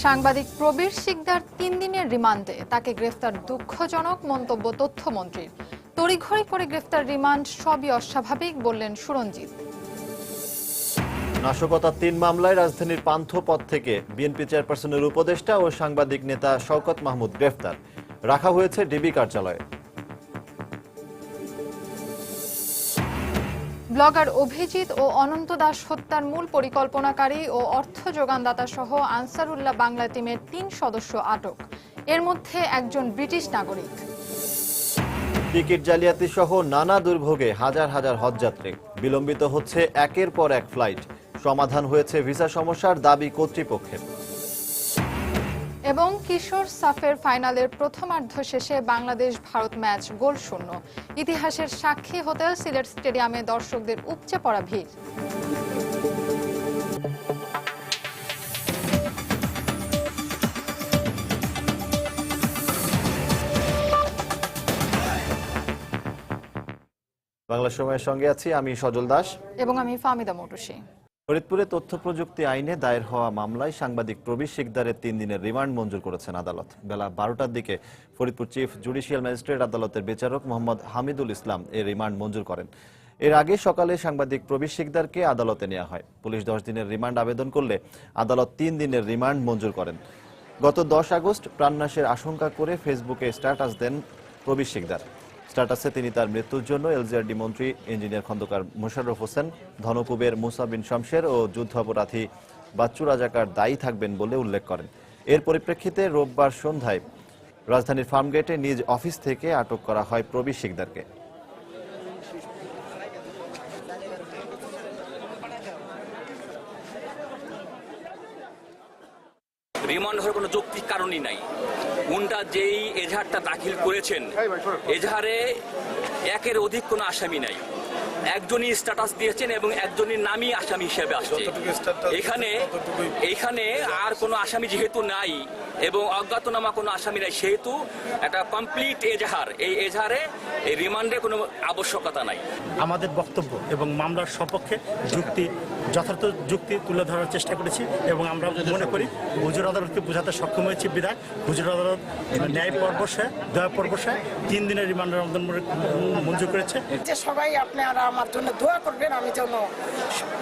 সাংবাদিক প্রবীর শিকদার ৩ দিনের রিমান্ডে, তাকে গ্রেফতার দুঃখজনক মন্তব্য তথ্যমন্ত্রীর। তড়িঘড়ি করে গ্রেফতার, রিমান্ড সবই অস্বাভাবিক বললেন সুরঞ্জিত। নাশকতার ৩ মামলায় রাজধানীর পান্থপথ থেকে বিএনপি চেয়ারপারসনের উপদেষ্টা ও সাংবাদিক নেতা শওকত মাহমুদ গ্রেফতার, রাখা হয়েছে ডিবি কার্যালয়ে। ব্লগার অভিজিৎ ও অনন্ত দাস হত্যার মূল পরিকল্পনাকারী ও অর্থ যোগানদাতা সহ আনসারুল্লাহ বাংলা টিমের ৩ সদস্য আটক, এর মধ্যে একজন ব্রিটিশ নাগরিক। টিকিট জালিয়াতি সহ নানা দুর্ভোগে হাজার হাজার হজযাত্রী, বিলম্বিত হচ্ছে একের পর এক ফ্লাইট, সমাধান হয়েছে ভিসা সমস্যার দাবি কর্তৃপক্ষের। এবং কিশোর সাফের ফাইনালের প্রথমার্ধ শেষে বাংলাদেশ ভারত ম্যাচ গোলশূন্য। ইতিহাসের সাক্ষী হতে সিলেট স্টেডিয়ামে দর্শকদের উপচে পড়া ভিড়। বাংলা সময়ের সঙ্গে আছি আমি সজল দাস এবং আমি ফাহমিদা মৌটুসী। ফরিদপুরে তথ্য প্রযুক্তি আইনে দায়ের হওয়া মামলায় সাংবাদিক প্রবীর শিকদারের ৩ দিনের রিমান্ড মঞ্জুর করেছেন আদালত। বেলা ১২টার দিকে ফরিদপুর চিফ জুডিশিয়াল ম্যাজিস্ট্রেট আদালতের বিচারক মোহাম্মদ হামিদুল ইসলাম এর রিমান্ড মঞ্জুর করেন। এর আগে সকালে সাংবাদিক প্রবীর শিকদারকে আদালতে নেওয়া হয়। পুলিশ 10 দিনের রিমান্ড আবেদন করলে আদালত ৩ দিনের রিমান্ড মঞ্জুর করেন। গত 10 আগস্ট প্রাণনাশের আশঙ্কা করে ফেসবুকে স্ট্যাটাস দেন প্রবীর শিকদার। স্ট্যাটাসে তিনি তার মৃত্যুর জন্য এলজিআরডি মন্ত্রী ইঞ্জিনিয়ার খন্দকার মোশাররফ হোসেন, ধনকুবের মুসা বিন শমশের ও যুদ্ধাপরাধী বাচ্চু রাজাকার দায়ী থাকবেন বলে উল্লেখ করেন। এর পরিপ্রেক্ষিতে রোববার সন্ধ্যায় রাজধানীর ফার্মগেটে নিজ অফিস থেকে আটক করা হয় প্রবীর শিকদারকে। রিমান্ড হওয়ার কোনো যৌক্তিক কারণই নাই। উনটা যেই এজাহারটা দাখিল করেছেন, এজাহারে একের অধিক কোনো আসামি নাই। একজনই স্ট্যাটাস দিয়েছেন এবং একজনের নামই আসামি হিসেবে আসছে। এখানে আর কোনো আসামি যেহেতু নাই এবং অজ্ঞাতনামা কোনো আসামি নাই, সেহেতু একটা কমপ্লিট এজাহার, এই এজাহারে এই রিমান্ডে কোনো আবশ্যকতা নাই। আমাদের বক্তব্য এবং মামলার সপক্ষে যথার্থ যুক্তি তুলে ধরার চেষ্টা করেছি এবং আমরা মনে করি হুজুর আদালতকে বোঝাতে সক্ষম হয়েছি বিধায় হুজুর আদালত ন্যায় পর্বশে দয়া পর্বশে 3 দিনের রিমান্ডের আবেদন মঞ্জুর করেছে। যে সবাই আপনারা আমার জন্য দোয়া করবেন, আমি যেন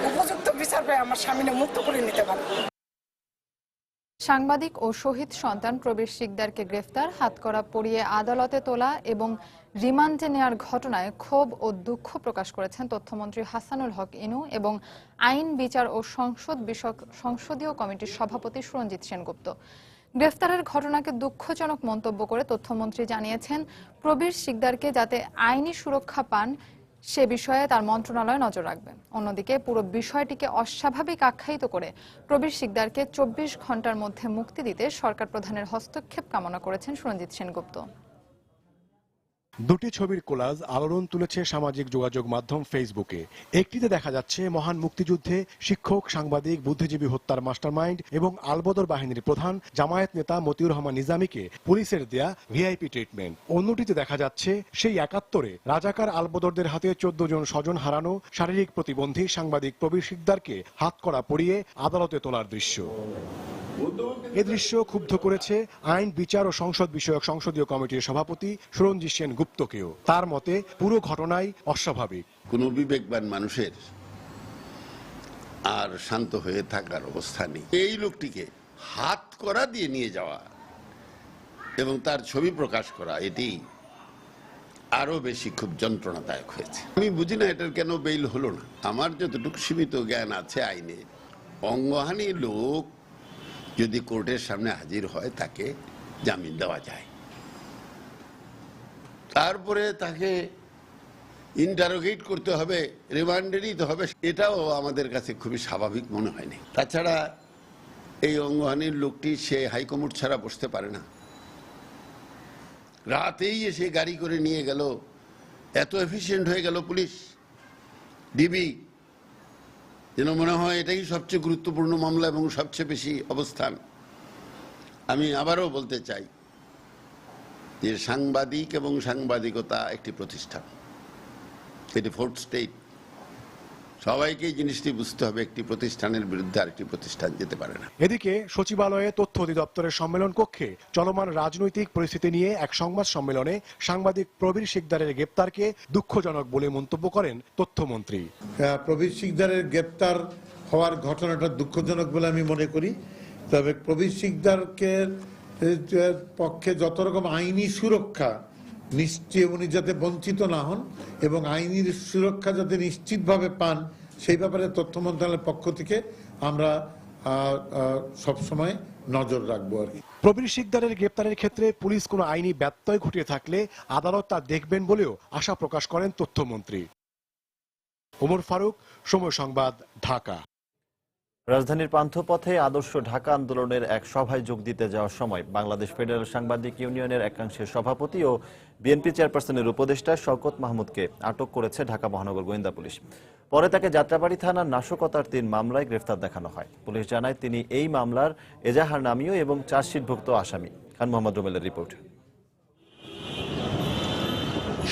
উপযুক্ত বিচার পেয়ে আমার স্বামীকে মুক্ত করে নিতে পারি। সাংবাদিক ও শহীদ সন্তান প্রবীর শিকদারকে গ্রেফতার, হাতকড়া পরিয়ে আদালতে তোলা এবং রিমান্ডে নেওয়ার ঘটনায় ক্ষোভ ও দুঃখ প্রকাশ করেছেন তথ্যমন্ত্রী হাসানুল হক ইনু এবং আইন, বিচার ও সংসদ বিষয়ক সংসদীয় কমিটির সভাপতি সুরঞ্জিত সেনগুপ্ত। গ্রেফতারের ঘটনাকে দুঃখজনক মন্তব্য করে তথ্যমন্ত্রী জানিয়েছেন, প্রবীর শিকদারকে যাতে আইনি সুরক্ষা পান সে বিষয়ে তার মন্ত্রণালয় নজর রাখবে। অন্যদিকে পুরো বিষয়টিকে অস্বাভাবিক আখ্যায়িত করে প্রবীর শিকদারকে 24 ঘন্টার মধ্যে মুক্তি দিতে সরকার প্রধানের হস্তক্ষেপ কামনা করেছেন সুরঞ্জিত সেনগুপ্ত। দুটি ছবির কোলাজ আলোড়ন তুলেছে সামাজিক যোগাযোগ মাধ্যম ফেসবুকে। একটিতে দেখা যাচ্ছে মহান মুক্তিযুদ্ধে শিক্ষক, সাংবাদিক, বুদ্ধিজীবী হত্যার মাস্টারমাইন্ড এবং আলবদর বাহিনীর প্রধান জামায়াত নেতা মতিউর রহমান নিজামীকে পুলিশের দেয়া ভিআইপি ট্রিটমেন্ট। অন্যটিতে দেখা যাচ্ছে সেই 71-এ রাজাকার আলবদরদের হাতে 14 জন স্বজন হারানো শারীরিক প্রতিবন্ধী সাংবাদিক প্রবীর শিকদারকে হাতকড়া পরিয়ে আদালতে তোলার দৃশ্য। এ দৃশ্য ক্ষুব্ধ করেছে আইন, বিচার ও সংসদ বিষয়ক সংসদীয় কমিটির সভাপতি সুরঞ্জিত সেনগুপ্তকেও। তার মতে পুরো ঘটনাই অস্বাভাবিক। কোন বিবেকবান মানুষের আর শান্ত হয়ে থাকার অবস্থা নেই। এই লোকটিকে হাতকড়া দিয়ে নিয়ে যাওয়া এবং তার ছবি প্রকাশ করা, এটি আরো বেশি খুব যন্ত্রণাদায়ক হয়েছে। আমি বুঝি না এটার কেন বেইল হলো না। আমার যতটুকু সীমিত জ্ঞান আছে আইনে, অঙ্গহানি লোক যদি কোর্টের সামনে হাজির হয় তাকে জামিন দেওয়া যায়, তারপরে তাকে ইন্টারোগেট করতে হবে, রিমান্ডে নিতে হবে, এটাও আমাদের কাছে খুবই স্বাভাবিক মনে হয়নি। তাছাড়া এই অঙ্গহানির লোকটি সে হাইকোর্ট ছাড়া বসতে পারে না। রাতেই এসে গাড়ি করে নিয়ে গেল, এত এফিশিয়েন্ট হয়ে গেল পুলিশ, ডিবি, যেন মনে হয় এটাই সবচেয়ে গুরুত্বপূর্ণ মামলা এবং সবচেয়ে বেশি অবস্থান। আমি আবারও বলতে চাই যে সাংবাদিক এবং সাংবাদিকতা একটি প্রতিষ্ঠান, এটি ফোর্থ স্টেট। সবাইকে এই জিনিসটি বুঝতে হবে, একটি প্রতিষ্ঠানের বিরুদ্ধে আরেকটি প্রতিষ্ঠান যেতে পারে না। এদিকে সচিবালয়ে তথ্য অধিদপ্তরের সম্মেলন কক্ষে চলমান রাজনৈতিক পরিস্থিতি নিয়ে এক সংবাদ সম্মেলনে সাংবাদিক প্রবীর শিকদারের গ্রেপ্তারকে দুঃখজনক বলে মন্তব্য করেন তথ্যমন্ত্রী। প্রবীর শিকদারের গ্রেপ্তার হওয়ার ঘটনাটা দুঃখজনক বলে আমি মনে করি। তবে প্রবীর শিকদারকে পক্ষে যত রকম আইনি সুরক্ষা নিশ্চয় উনি যাতে বঞ্চিত না হন এবং আইনি সুরক্ষা যাতে নিশ্চিতভাবে পান সেই ব্যাপারে তথ্য মন্ত্রণালয়ের পক্ষ থেকে আমরা সবসময় নজর রাখবো আর কি। প্রবীর শিকদারের গ্রেপ্তারের ক্ষেত্রে পুলিশ কোনো আইনি ব্যত্যয় ঘটিয়ে থাকলে আদালত তা দেখবেন বলেও আশা প্রকাশ করেন তথ্যমন্ত্রী। ওমর ফারুক, সময় সংবাদ, ঢাকা। রাজধানীর পান্থপথে আদর্শ ঢাকা আন্দোলনের এক সভায় যোগ দিতে যাওয়ার সময় বাংলাদেশ ফেডারেল সাংবাদিক ইউনিয়নের একাংশের সভাপতি ও বিএনপি চেয়ারপারসনের উপদেষ্টা শওকত মাহমুদকে আটক করেছে ঢাকা মহানগর গোয়েন্দা পুলিশ। পরে তাকে যাত্রাবাড়ী থানার নাশকতার 3 মামলায় গ্রেফতার দেখানো হয়। পুলিশ জানায় তিনি এই মামলার এজাহার নামীয় এবং চার্জশিটভুক্ত আসামি। খান মোহাম্মদ রুমেলের রিপোর্ট।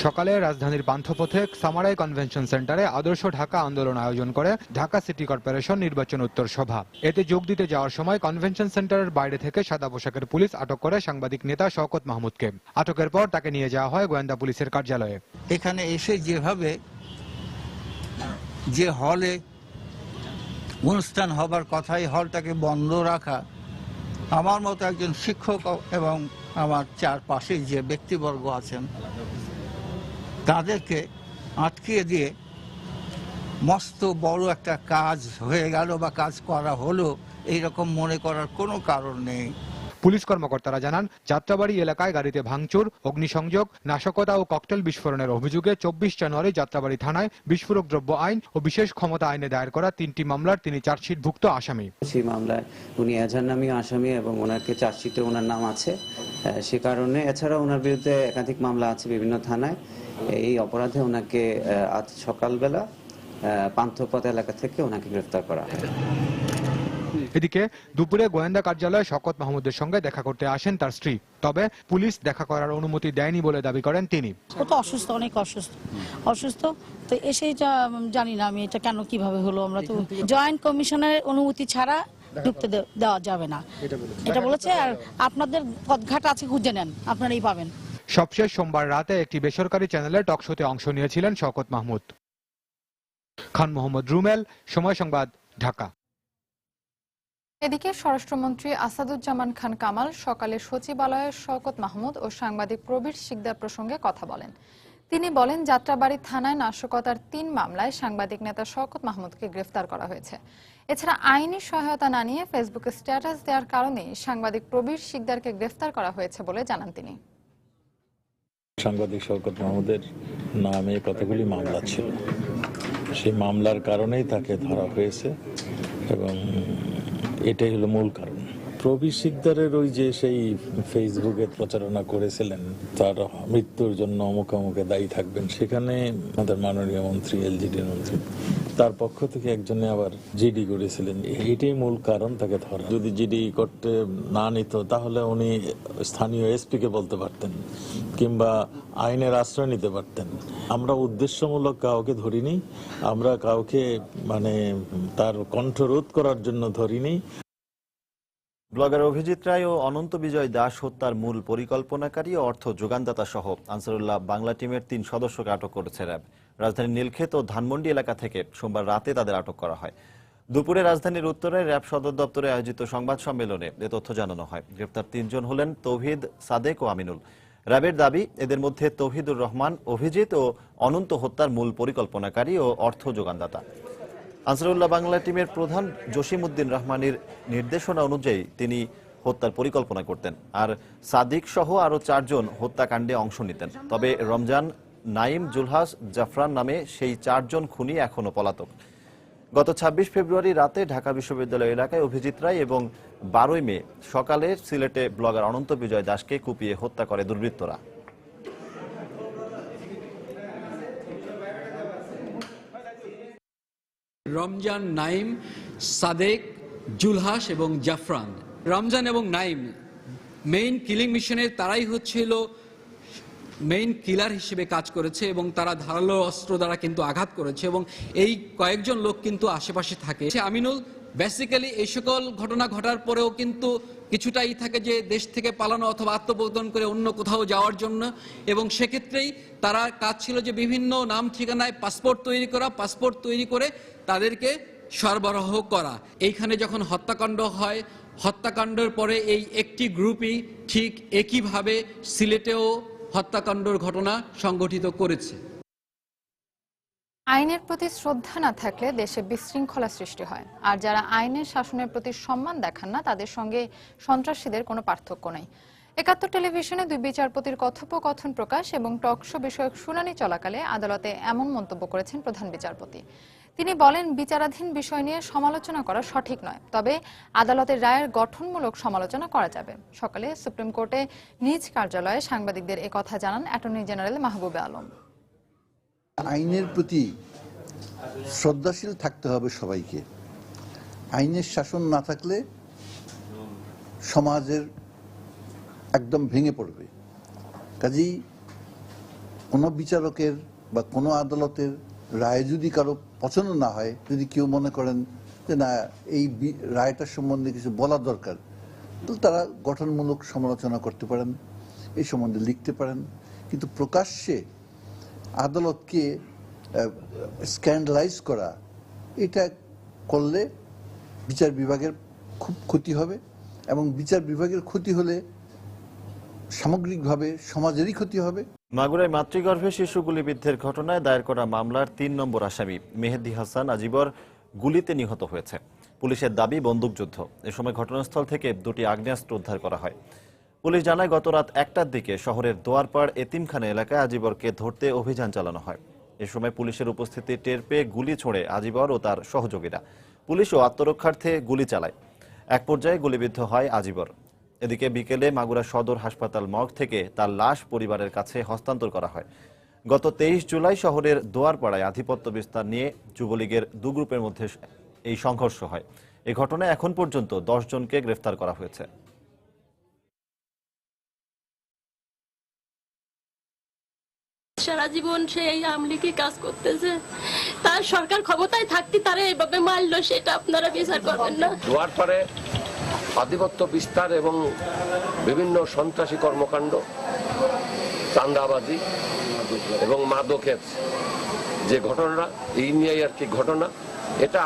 সকালে রাজধানীর পান্থপথে সামারাই কনভেনশন সেন্টারে আদর্শ ঢাকা আন্দোলন আয়োজন করে ঢাকা সিটি কর্পোরেশন নির্বাচন উত্তর সভা। এতে যোগ দিতে যাওয়ার সময় কনভেনশন সেন্টারের বাইরে থেকে সাদা পোশাকের পুলিশ আটক করে সাংবাদিক নেতা শওকত মাহমুদকে। আটকের পর তাকে নিয়ে যাওয়া হয় গোয়েন্দা পুলিশের কার্যালয়ে। এখানে এসে যেভাবে যে হলে অনুষ্ঠান হবার কথাই হলটাকে বন্ধ রাখা, আমার মতো একজন শিক্ষক এবং আমার চারপাশে যে ব্যক্তিবর্গ আছেন তাদেরকে আটকিয়ে দিয়ে মস্ত বড় একটা কাজ হয়ে গেল বা কাজ করা হলো এইরকম মনে করার কোনো কারণ নেই। পুলিশ কর্মকর্তারা জানান, যাত্রাবাড়ী এলাকায় গাড়িতে ভাঙচুর, অগ্নিসংযোগ, নাশকতা ও ককটেল বিস্ফোরণের অভিযোগে 24 জানুয়ারি যাত্রাবাড়ী থানায় বিস্ফোরক দ্রব্য আইন ও বিশেষ ক্ষমতা আইনে দায়ের করা 3টি মামলার তিনি চার্জশিটভুক্ত আসামি। সেই মামলায় উনি এজাহার নামীয় আসামি এবং ওনাকে চার্জশিটে ওনার নাম আছে। সে কারণে এছাড়া ওনার বিরুদ্ধে একাধিক মামলা আছে বিভিন্ন থানায়। এই অপরাধে ওনাকে আজ সকালবেলা পান্থপথ এলাকা থেকে ওনাকে গ্রেফতার করা হয়। এদিকে দুপুরে গোয়েন্দা কার্যালয়ে শওকত মাহমুদের সঙ্গে দেখা করতে আসেন তার স্ত্রী। তবে পুলিশ দেখা করার অনুমতি দেয়নি বলে দাবি করেন তিনি। ও তো অসুস্থ, অনেক অসুস্থ তো এসে জানি না আমি এটা কেন কিভাবে হলো। আমরা তো জয়েন্ট কমিশনের অনুমতি ছাড়া ঢুকতে দেওয়া যাবে না এটা বলেছে। আর আপনাদের পথঘাট আছে, খুঁজে নেন, আপনারাই পাবেন। সবশেষ সোমবার রাতে একটি বেসরকারি চ্যানেলের টক শোতে অংশ নিয়েছিলেন শওকত মাহমুদ। খান মোহাম্মদ রুমেল, সময় সংবাদ, ঢাকা। এদিকে স্বরাষ্ট্রমন্ত্রী আসাদুজ্জামান খান কামাল সকালে সচিবালয়ে শওকত মাহমুদ ও সাংবাদিক প্রবীর শিকদার প্রসঙ্গে কথা বলেন। তিনি বলেন, যাত্রাবাড়ী থানায় নাশকতার 3 মামলায় সাংবাদিক নেতা শওকত মাহমুদকে গ্রেফতার করা হয়েছে। এছাড়া আইনি সহায়তা না নিয়ে ফেসবুকে স্ট্যাটাস দেওয়ার কারণে সাংবাদিক প্রবীর শিকদারকে গ্রেফতার করা হয়েছে বলে জানান তিনি। সাংবাদিক শওকত মাহমুদের নামে কতগুলি মামলা ছিল, সেই মামলার কারণেই তাকে ধরা হয়েছে এবং এটাই হলো মূল কারণ। প্রবীর শিকদারের ওই যে সেই ফেসবুকে প্রচারণা করেছিলেন তার মৃত্যুর জন্য অমুকে অমুকে দায়ী থাকবেন, সেখানে আমাদের মাননীয় মন্ত্রী, এলজিডির মন্ত্রী, তার পক্ষ থেকে একজনে আবার জিডি করেছিলেন। এটাই মূল কারণ তাকে ধরা। যদি জিডি করতে না নিত তাহলে উনি স্থানীয় এসপিকে বলতে পারতেন কিংবা আইনের আশ্রয় নিতে পারতেন। আমরা উদ্দেশ্যমূলক কাউকে ধরিনি, আমরা কাউকে তার কণ্ঠরোধ করার জন্য ধরিনি। ব্লগার অভিজিৎ রায় ও অনন্ত বিজয় দাস হত্যার মূল পরিকল্পনাকারী ও অর্থ যোগানদাতা সহ আনসারুল্লাহ বাংলা টিমের 3 সদস্যকে আটক করেছে র্যাব। রাজধানীর নীলক্ষেত ও ধানমন্ডি এলাকা থেকে সোমবার রাতে তাদের আটক করা হয়। দুপুরে রাজধানীর উত্তরে র্যাব সদর দপ্তরে আয়োজিত সংবাদ সম্মেলনে এ তথ্য জানানো হয়। গ্রেপ্তার 3 জন হলেন তৌহিদ, সাদেক ও আমিনুল। র্যাবের দাবি, এদের মধ্যে তৌহিদুর রহমান, অভিজিৎ ও অনন্ত হত্যার মূল পরিকল্পনাকারী ও অর্থ যোগানদাতা। আনসারুল্লাহ বাংলা টিমের প্রধান জসিমউদ্দিন রহমানের নির্দেশনা অনুযায়ী তিনি হত্যার পরিকল্পনা করতেন, আর সাদিক সহ আরও 4 জন হত্যাকাণ্ডে অংশ নিতেন। তবে রমজান, নাইম, জুলহাস, জাফরান নামে সেই 4 জন খুনি এখনও পলাতক। গত 26 ফেব্রুয়ারি রাতে ঢাকা বিশ্ববিদ্যালয় এলাকায় অভিজিৎ রায় এবং 12 মে সকালে সিলেটে ব্লগার অনন্ত বিজয় দাসকে কুপিয়ে হত্যা করে দুর্বৃত্তরা। রমজান, নাইম, সাদেক, জুলহাস এবং জাফরান। রমজান এবং নাইম মেইন কিলিং মিশনের তারাই হচ্ছিল মেইন কিলার হিসেবে কাজ করেছে এবং তারা ধারালো অস্ত্র দ্বারা কিন্তু আঘাত করেছে এবং এই কয়েকজন লোক কিন্তু আশেপাশে থাকে। আমিনুল বেসিক্যালি এই সকল ঘটনা ঘটার পরেও কিন্তু কিছুটাই থাকে যে দেশ থেকে পালানো অথবা আত্মগোপন করে অন্য কোথাও যাওয়ার জন্য, এবং সেক্ষেত্রেই তারা কাজ ছিল যে বিভিন্ন নাম ঠিকানায় পাসপোর্ট তৈরি করে তাদেরকে সরবরাহ করা। এইখানে যখন হত্যাকাণ্ড হয়, হত্যাকাণ্ডের পরে এই একটি গ্রুপই ঠিক একইভাবে সিলেটেও হত্যাকাণ্ডের ঘটনা সংঘটিত করেছে। আইনের প্রতি শ্রদ্ধা না থাকলে দেশে বিশৃঙ্খলা সৃষ্টি হয়, আর যারা আইনের শাসনের প্রতি সম্মান দেখান না তাদের সঙ্গে সন্ত্রাসীদের কোনো পার্থক্য নেই। ৭১ টেলিভিশনে দুই বিচারপতির কথোপকথন প্রকাশ এবং টকশো বিষয়ক শুনানি চলাকালে আদালতে এমন মন্তব্য করেছেন প্রধান বিচারপতি। তিনি বলেন, বিচারাধীন বিষয় নিয়ে সমালোচনা করা সঠিক নয়, তবে আদালতের রায়ের গঠনমূলক সমালোচনা করা যাবে। সকালে সুপ্রিম কোর্টে নিজ কার্যালয়ে সাংবাদিকদের একথা জানান অ্যাটর্নি জেনারেল মাহবুবে আলম। আইনের প্রতি শ্রদ্ধাশীল থাকতে হবে সবাইকে। আইনের শাসন না থাকলে সমাজের একদম ভেঙে পড়বে। কাজেই কোনো বিচারকের বা কোনো আদালতের রায় যদি কারো পছন্দ না হয়, যদি কেউ মনে করেন যে না এই রায়টার সম্বন্ধে কিছু বলা দরকার, তাহলে তারা গঠনমূলক সমালোচনা করতে পারেন, এই সম্বন্ধে লিখতে পারেন। কিন্তু প্রকাশ্যে আদালতকে স্ক্যান্ডালাইজ করা, এটা করলে বিচার বিভাগের খুব ক্ষতি হবে, এবং বিচার বিভাগের ক্ষতি হলে সামগ্রিকভাবে সমাজেরই ক্ষতি হবে। মাগুরায় মাতৃগর্ভে শিশু গুলিবিদ্ধের ঘটনায় দায়ের করা মামলার ৩ নম্বর আসামি মেহেদী হাসান আজিবর গুলিতে নিহত হয়েছে। পুলিশের দাবি বন্দুকযুদ্ধ। এ সময় ঘটনাস্থল থেকে দুটি আগ্নেয়াস্ত্র উদ্ধার করা হয়। পুলিশ জানায়, গত রাত ১টার দিকে শহরের দোয়ারপাড় এতিমখানা এলাকায় আজিবরকে ধরতে অভিযান চালানো হয়। এ সময় পুলিশের উপস্থিতি টের পেয়ে গুলি ছোড়ে আজিবর ও তার সহযোগীরা। পুলিশও আত্মরক্ষার্থে গুলি চালায়। এক পর্যায়ে গুলিবিদ্ধ হয় আজিবর। এদিকে বিকেলে মাগুরা সদর হাসপাতাল মর্গ থেকে তার লাশ পরিবারের কাছে হস্তান্তর করা হয়। গত ২৩ জুলাই শহরের দোয়ারপাড়ায় আধিপত্য বিস্তার নিয়ে যুবলীগের দু গ্রুপের মধ্যে এই সংঘর্ষ হয়। এই ঘটনায় এখন পর্যন্ত ১০ জনকে গ্রেফতার করা হয়েছে। সারা জীবন সে এই আমলিকে কাজ করতেছে, তার সরকার ক্ষমতায় থাকতে তারা এইভাবে মারলো, সেটা আপনারা বিচার করবেন না? দোয়ারপাড়ে আধিপত্য বিস্তার এবং বিভিন্ন সন্ত্রাসী কর্মকাণ্ড, চাঁদাবাজি এবং মাদকের যে ঘটনা, এই নিয়ে আর কি ঘটনা, এটা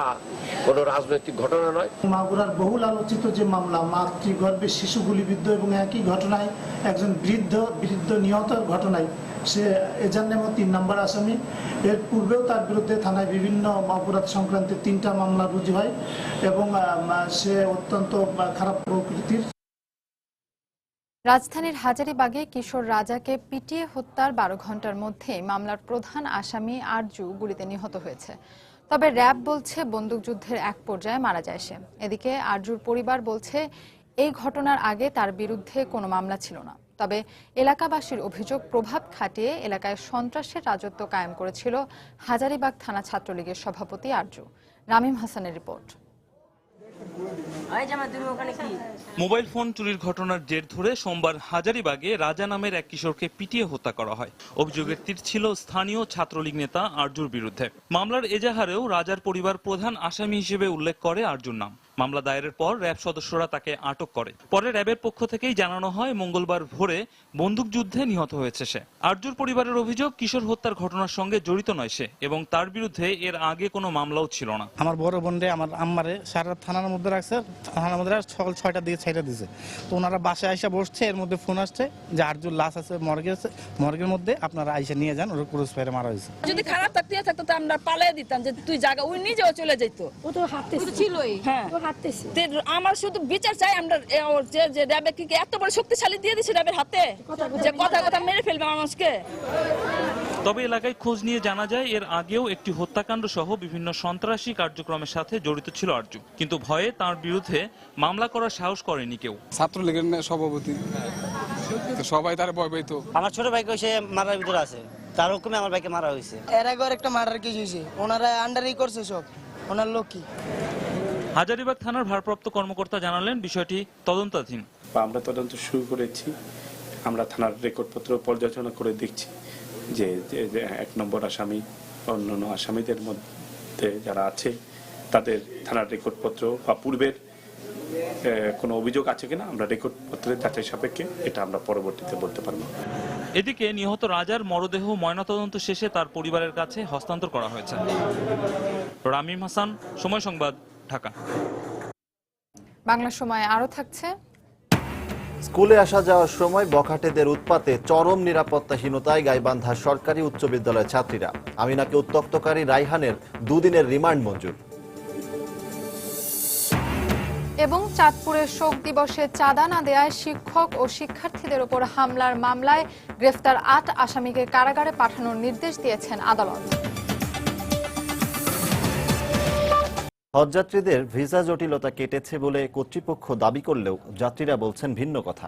কোনো রাজনৈতিক ঘটনা নয়। মাগুরার বহুল আলোচিত যে মামলা মাতৃগর্ভে শিশু গুলিবিদ্ধ এবং একই ঘটনায় একজন বৃদ্ধ নিহতের ঘটনায় সে এজান্নেম ৩ নম্বর আসামি। এর পূর্বেও তার বিরুদ্ধে থানায় বিভিন্ন অপরাধ সংক্রান্ত ৩টা মামলা রুজু হয় এবং সে অত্যন্ত খারাপ প্রকৃতির। রাজধানীর হাজারীবাগে কিশোর রাজাকে পিটিয়ে হত্যার ১২ ঘন্টার মধ্যে মামলার প্রধান আসামি আরজু গুলিতে নিহত হয়েছে। তবে র্যাব বলছে বন্দুকযুদ্ধের এক পর্যায়ে মারা যায় সে। এদিকে আরজুর পরিবার বলছে এই ঘটনার আগে তার বিরুদ্ধে কোনো মামলা ছিল না। তবে এলাকাবাসীর অভিযোগ, প্রভাব খাটিয়ে এলাকায় সন্ত্রাসের রাজত্ব কায়েম করেছিল হাজারীবাগ থানা ছাত্রলীগের সভাপতি আরজু। রামিম হাসানের রিপোর্ট। মোবাইল ফোন চুরির ঘটনার জের ধরে সোমবার হাজারীবাগে রাজা নামের এক কিশোরকে পিটিয়ে হত্যা করা হয়। অভিযোগের তীর ছিল স্থানীয় ছাত্রলীগ নেতা আরজুর বিরুদ্ধে। মামলার এজাহারেও রাজার পরিবার প্রধান আসামি হিসেবে উল্লেখ করে আরজুর নাম। মামলা দায়েরের পর র্যাব সদস্যরা তাকে আটক করে। পরে র্যাবের পক্ষ থেকেই জানানো হয় মঙ্গলবার ভোরে বন্দুকযুদ্ধে নিহত হয়েছে সে। আরজুর পরিবারের অভিযোগ, কিশোর হত্যার ঘটনার সঙ্গে জড়িত নয় সে, এবং তার বিরুদ্ধে এর আগে কোনো মামলাও ছিল না। আমার বড় বোনরে আমার আম্মারে সারা থানার মধ্যে রাখছে, থানার মধ্যে সকাল 6টার দিকে ছেড়ে দিয়েছে। তো ওনারা বাসায় আইসা বসছে, এর মধ্যে ফোন আসছে যে আরজুর লাশ আছে মর্গের মধ্যে, আপনারা আইসা নিয়ে যান, ওর ক্রুজ ফায়ারে মারা হয়েছে। যদি খারাপ থাকতো তো আমরা পালিয়ে দিতাম যে তুই জায়গা, ওই নিজেও চলে যেত। ও তো হাঁটতেছে ছিলই, হ্যাঁ আমার শুধু বিচার চাই আমরা, যে র্যাবে কি এত বড় শক্তিশালী দিয়ে দিছে র্যাবের হাতে যে কথা মেরে ফেলবে মানুষকে। তবে এলাকায় খোঁজ নিয়ে জানা যায় এর আগেও একটি হত্যাকাণ্ড সহ বিভিন্ন সন্ত্রাসী কার্যক্রমের সাথে জড়িত ছিল আরজু, কিন্তু ভয়ে তার বিরুদ্ধে মামলা করার সাহস করেনি কেউ। ছাত্রলীগের সভাপতি, সবাই তার ভয় পাইতো। আমার ছোট ভাইকে সে মারার ভিতরে আছে, তার হুকুমে আমার ভাইকে মারা হয়েছে। এর আগে একটা মার্ডার কেস হয়েছে, ওনারা আন্ডারই করছে সব, ওনার লোক কি। হাজারীবাগ থানার ভারপ্রাপ্ত কর্মকর্তা জানালেন বিষয়টি তদন্তাধীন। আমরা তদন্ত শুরু করেছি আমরা থানার রেকর্ডপত্র পর্যালোচনা করে দেখছি যে 1 নম্বর আসামি অন্যান্য আসামিদের মধ্যে যারা আছে তাদের থানার রেকর্ডপত্র বা পূর্বের কোনো অভিযোগ আছে কিনা আমরা রেকর্ডপত্রের যাচাই সাপেক্ষে এটা আমরা পরবর্তীতে বলতে পারবো। এদিকে নিহত রাজার মরদেহ ময়নাতদন্ত শেষে তার পরিবারের কাছে হস্তান্তর করা হয়েছে। রামিম হাসান, সময় সংবাদ, ঢাকা। বাংলা সময় আরো থাকছে। স্কুলে আসা যাওয়ার সময় বখাটেদের উৎপাতে চরম নিরাপত্তাহীনতায় গাইবান্ধা সরকারি উচ্চ বিদ্যালয়ের ছাত্রীরা। আমিনাকে উত্ত্যক্তকারী রাইহানের 2 দিনের রিমান্ড মঞ্জুর। এবং চাঁদপুরের শোক দিবসে চাঁদা না দেয়ায় শিক্ষক ও শিক্ষার্থীদের উপর হামলার মামলায় গ্রেফতার 8 আসামিকে কারাগারে পাঠানোর নির্দেশ দিয়েছেন আদালত। হজযাত্রীদের ভিসা জটিলতা কেটেছে বলে কর্তৃপক্ষ দাবি করলেও যাত্রীরা বলছেন ভিন্ন কথা।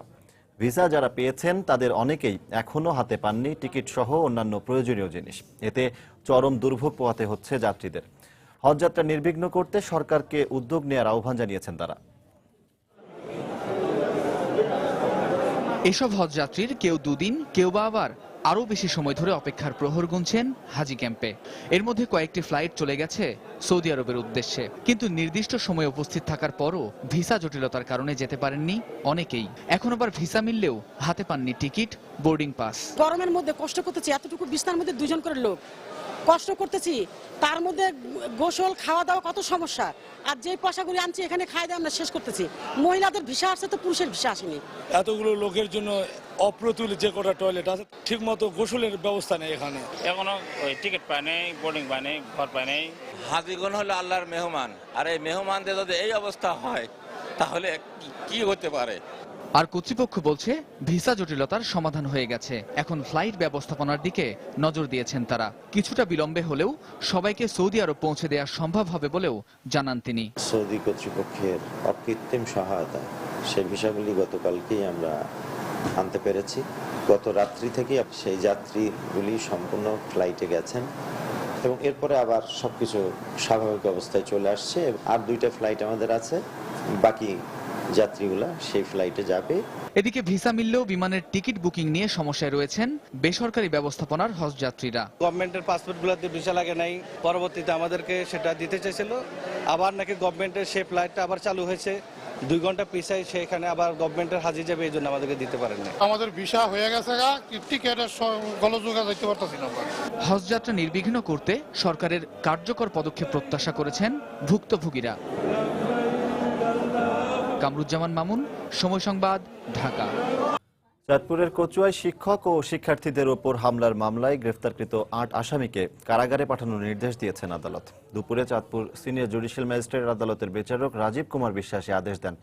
ভিসা যারা পেয়েছেন তাদের অনেকেই এখনো হাতে পাননি টিকিট সহ অন্যান্য প্রয়োজনীয় জিনিস। এতে চরম দুর্ভোগ পোহাতে হচ্ছে যাত্রীদের। হজযাত্রা নির্বিঘ্ন করতে সরকারকে উদ্যোগ নেওয়ার আহ্বান জানিয়েছেন তারা। এসব হজযাত্রীর কেউ 2 দিন, কেউ বা আবার আরও বেশি সময় ধরে অপেক্ষার প্রহর গুনছেন হাজি ক্যাম্পে। এর মধ্যে কয়েকটি ফ্লাইট চলে গেছে সৌদি আরবের উদ্দেশ্যে, কিন্তু নির্দিষ্ট সময়ে উপস্থিত থাকার পরও ভিসা জটিলতার কারণে যেতে পারেননি অনেকেই। এখন আবার ভিসা মিললেও হাতে পাননি টিকিট, বোর্ডিং পাস। গরমের মধ্যে কষ্ট করতেছি, এতটুকু বিছানার মধ্যে 2 জন করে লোক কষ্ট করতেছি, তার মধ্যে গোসল খাওয়া দাওয়া কত সমস্যা। আর যে পয়সাগুলি আনছি এখানে খাই দিয়ে আমরা শেষ করতেছি। মহিলাদের ভিসা আসছে তো পুরুষের ভিসা আসেনি। এতগুলো লোকের জন্য অপ্রতুল যে কটা টয়লেট আছে ঠিক মতো গোসলের ব্যবস্থা নেই এখানে। এখনো ওই টিকিট পায় নাই, বোর্ডিং পায় নাই, ঘর পায় নাই। হাজিগণ হলো আল্লাহর মেহমান, আর এই মেহমানদের যদি এই অবস্থা হয় তাহলে কি হতে পারে। আর কর্তৃপক্ষ বলছে ভিসা জটিলতার সমাধান হয়ে গেছে, এখন ফ্লাইট ব্যবস্থাপনার দিকে নজর দিয়েছেন তারা। কিছুটা বিলম্বে হলেও সবাইকে সৌদি আরব পৌঁছে দেওয়া সম্ভব হবে বলেও জানান তিনি। সৌদি কর্তৃপক্ষের অকৃত্রিম সহায়তা সেই ভিসাগুলি গতকালকেই আমরা আনতে পেরেছি। গত রাত্রি থেকে সেই যাত্রীগুলি সম্পূর্ণ ফ্লাইটে গেছেন এবং এরপরে আবার সবকিছু স্বাভাবিক অবস্থায় চলে আসছে। আর 2টা ফ্লাইট আমাদের আছে, বাকি যাত্রীগুলা সেই ফ্লাইটে যাবে। এদিকে ভিসা মিললেও বিমানের টিকিট বুকিং নিয়ে সমস্যায় রয়েছেন বেসরকারি ব্যবস্থাপনার হজ যাত্রীরা। গভর্নমেন্টের পাসপোর্টগুলোতে ভিসা লাগে নাই, পরবর্তীতে আমাদেরকে সেটা দিতে চাইছিল। আবার নাকি গভর্নমেন্টের সেই ফ্লাইটটা আবার চালু হয়েছে, 2 ঘন্টা পিছাই সেখানে আবার গভর্নমেন্টের হাজি যাবে, এই জন্য আমাদেরকে দিতে পারেন না। আমাদের ভিসা হয়ে গেছে, টিকিটের গলযোগা দিতে পারতেছি না। হজ যাত্রা নির্বিঘ্ন করতে সরকারের কার্যকর পদক্ষেপ প্রত্যাশা করেছেন ভুক্তভোগীরা। কামরুজ্জামান মামুন, সময় সংবাদ, ঢাকা। চাঁদপুরের কচুয়ায় শিক্ষক ও শিক্ষার্থীদের ওপর হামলার মামলায় গ্রেফতারকৃত 8 আসামিকে কারাগারে পাঠানোর নির্দেশ দিয়েছেন আদালত। দুপুরে চাঁদপুর সিনিয়র জুডিশিয়াল ম্যাজিস্ট্রেট আদালতের বিচারক রাজীব কুমার বিশ্বাস আদেশ দেন।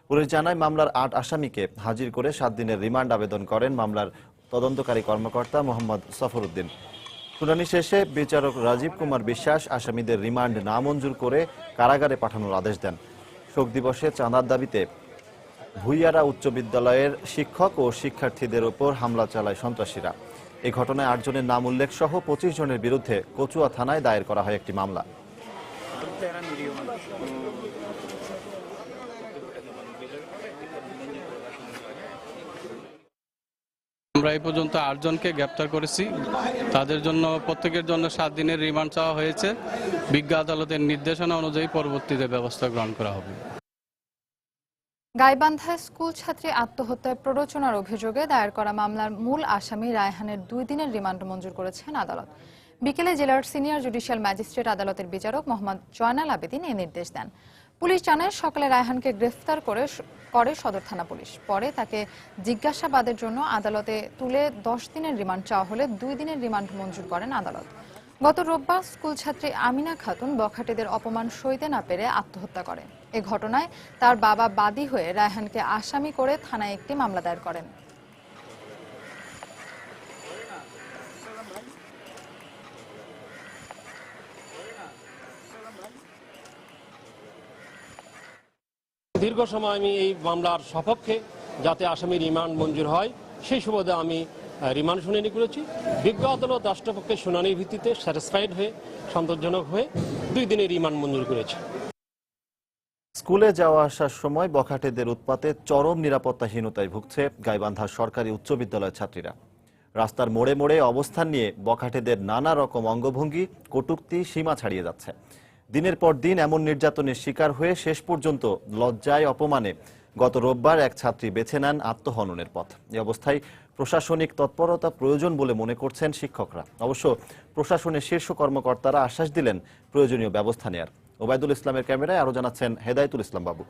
পুলিশ জানায় মামলার 8 আসামিকে হাজির করে 7 দিনের রিমান্ড আবেদন করেন মামলার তদন্তকারী কর্মকর্তা মোহাম্মদ সফরউদ্দিন। শুনানি শেষে বিচারক রাজীব কুমার বিশ্বাস আসামিদের রিমান্ড না মঞ্জুর করে কারাগারে পাঠানোর আদেশ দেন। শোক দিবসে চাঁদার দাবিতে ভুইয়ারা উচ্চ বিদ্যালয়ের শিক্ষক ও শিক্ষার্থীদের ওপর হামলা চালায় সন্ত্রাসীরা। এই ঘটনায় 8 জনের নাম উল্লেখ সহ 25 জনের বিরুদ্ধে কচুয়া থানায় দায়ের করা হয় একটি মামলা। আমরা এই পর্যন্ত 8 জনকে গ্রেপ্তার করেছি। তাদের জন্য প্রত্যেকের জন্য 7 দিনের রিমান্ড চাওয়া হয়েছে। বিজ্ঞ আদালতের নির্দেশনা অনুযায়ী পরবর্তীতে ব্যবস্থা গ্রহণ করা হবে। গাইবান্ধায় স্কুল ছাত্রী আত্মহত্যায় প্ররোচনার অভিযোগে দায়ের করা মামলার মূল আসামি রায়হানের 2 দিনের রিমান্ড মঞ্জুর করেছেন আদালত। বিকেলে জেলার সিনিয়র জুডিশিয়াল ম্যাজিস্ট্রেট আদালতের বিচারক মোহাম্মদ জয়নাল আবেদিন এই নির্দেশ দেন। পুলিশ জানায় সকালে রায়হানকে গ্রেফতার করে সদর থানা পুলিশ। পরে তাকে জিজ্ঞাসাবাদের জন্য আদালতে তুলে 10 দিনের রিমান্ড চাওয়া হলে 2 দিনের রিমান্ড মঞ্জুর করেন আদালত। গত রোববার স্কুল ছাত্রী আমিনা খাতুন বখাটেদের অপমান সইতে না পেরে আত্মহত্যা করেন। এ ঘটনায় তার বাবা বাদী হয়ে রায়হানকে আসামি করে থানায় একটি মামলা দায়ের করেন। দীর্ঘ সময় আমি এই মামলার সপক্ষে যাতে আসামি রিমান্ড মঞ্জুর হয় সেই সুবাদে আমি রিমান্ড শুনানি করেছি। বিজ্ঞ আদালত রাষ্ট্রপক্ষের শুনানির ভিত্তিতে স্যাটিসফাইড হয়ে সন্তোষজনক হয়ে 2 দিনের রিমান্ড মঞ্জুর করেছে। স্কুলে যাওয়া আসার সময় বখাটেদের উৎপাতে চরম নিরাপত্তাহীনতায় ভুগছে গাইবান্ধা সরকারি উচ্চ বিদ্যালয়ের ছাত্রীরা। রাস্তার মোড়ে মোড়ে অবস্থান নিয়ে বখাটেদের নানা রকম অঙ্গভঙ্গি, কটূক্তি সীমা ছাড়িয়ে যাচ্ছে। দিনের পর দিন এমন নির্যাতনের শিকার হয়ে শেষ পর্যন্ত লজ্জায় অপমানে গত রোববার এক ছাত্রী বেছে নেন আত্মহননের পথ। এই অবস্থায় প্রশাসনিক তৎপরতা প্রয়োজন বলে মনে করছেন শিক্ষকরা। অবশ্য প্রশাসনের শীর্ষ কর্মকর্তারা আশ্বাস দিলেন প্রয়োজনীয় ব্যবস্থা নেয়ার। ওবায়দুল ইসলামের ক্যামেরায় আরো জানাচ্ছেন হেদায়েতুল ইসলাম বাবু।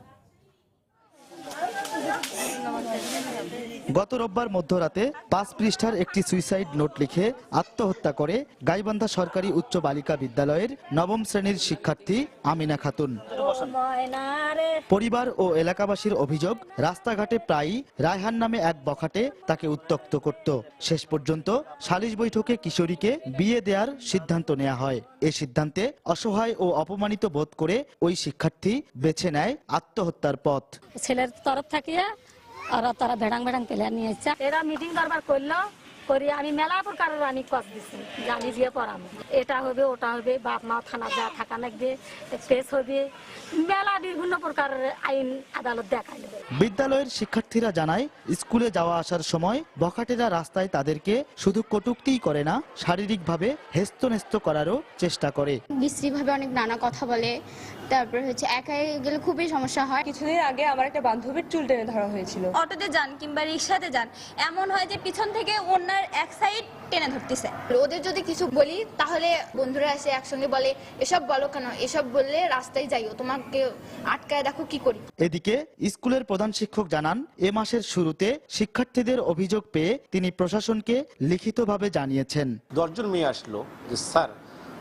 গত রোববার মধ্যরাতে 5 পৃষ্ঠার একটি সুইসাইড নোট লিখে আত্মহত্যা করে গাইবান্ধা সরকারি উচ্চ বালিকা বিদ্যালয়ের 9ম শ্রেণীর শিক্ষার্থী আমিনা খাতুন। পরিবার ও এলাকাবাসীর অভিযোগ, রাস্তাঘাটে প্রায়ই রায়হান নামে এক বখাটে তাকে উত্ত্যক্ত করত। শেষ পর্যন্ত সালিশ বৈঠকে কিশোরীকে বিয়ে দেওয়ার সিদ্ধান্ত নেওয়া হয়। এই সিদ্ধান্তে অসহায় ও অপমানিত বোধ করে ওই শিক্ষার্থী বেছে নেয় আত্মহত্যার পথ। ছেলের তরফ থেকে আর তারা ভেড়াং প্লেয়ার নিয়ে এসছে। এরা মিটিং দরবার করলো, করি আমি মেলা প্রকারের আমি কস দিচ্ছি যে আমি গিয়ে পড়াবো, এটা হবে ওটা হবে, বাপ মা থানা যা থাকা লাগবে, কেস হবে, মেলা বিভিন্ন প্রকারের আইন আদালত দেখাইল। বিদ্যালয়ের শিক্ষার্থীরা জানায়, স্কুলে যাওয়া আসার সময় বখাটেরা রাস্তায় তাদেরকে শুধু কটূক্তিই করে না, শারীরিকভাবে হেস্তনেস্ত করারও চেষ্টা করে। বিশ্রীভাবে অনেক নানা কথা বলে, তারপর হচ্ছে একাই গেলে খুবই সমস্যা হয়। কিছুদিন আগে আমার একটা বান্ধবীর চুল টেনে ধরা হয়েছিল। অটোতে যান কিংবা রিক্সাতে যান, এমন হয় যে পিছন থেকে অন্যের এক সাইড টেনে ধরতেছে। ওদের যদি কিছু বলি তাহলে বন্ধুরা এসে একসঙ্গে বলে, এসব বলো কেন, এসব বললে রাস্তায় যাইও, তোমাকে আটকায় দেখো কি করি। এদিকে স্কুলের প্রধান শিক্ষক জানান, এ মাসের শুরুতে শিক্ষার্থীদের অভিযোগ পেয়ে তিনি প্রশাসনকে লিখিতভাবে জানিয়েছেন। 10 জন মেয়ে আসলো যে স্যার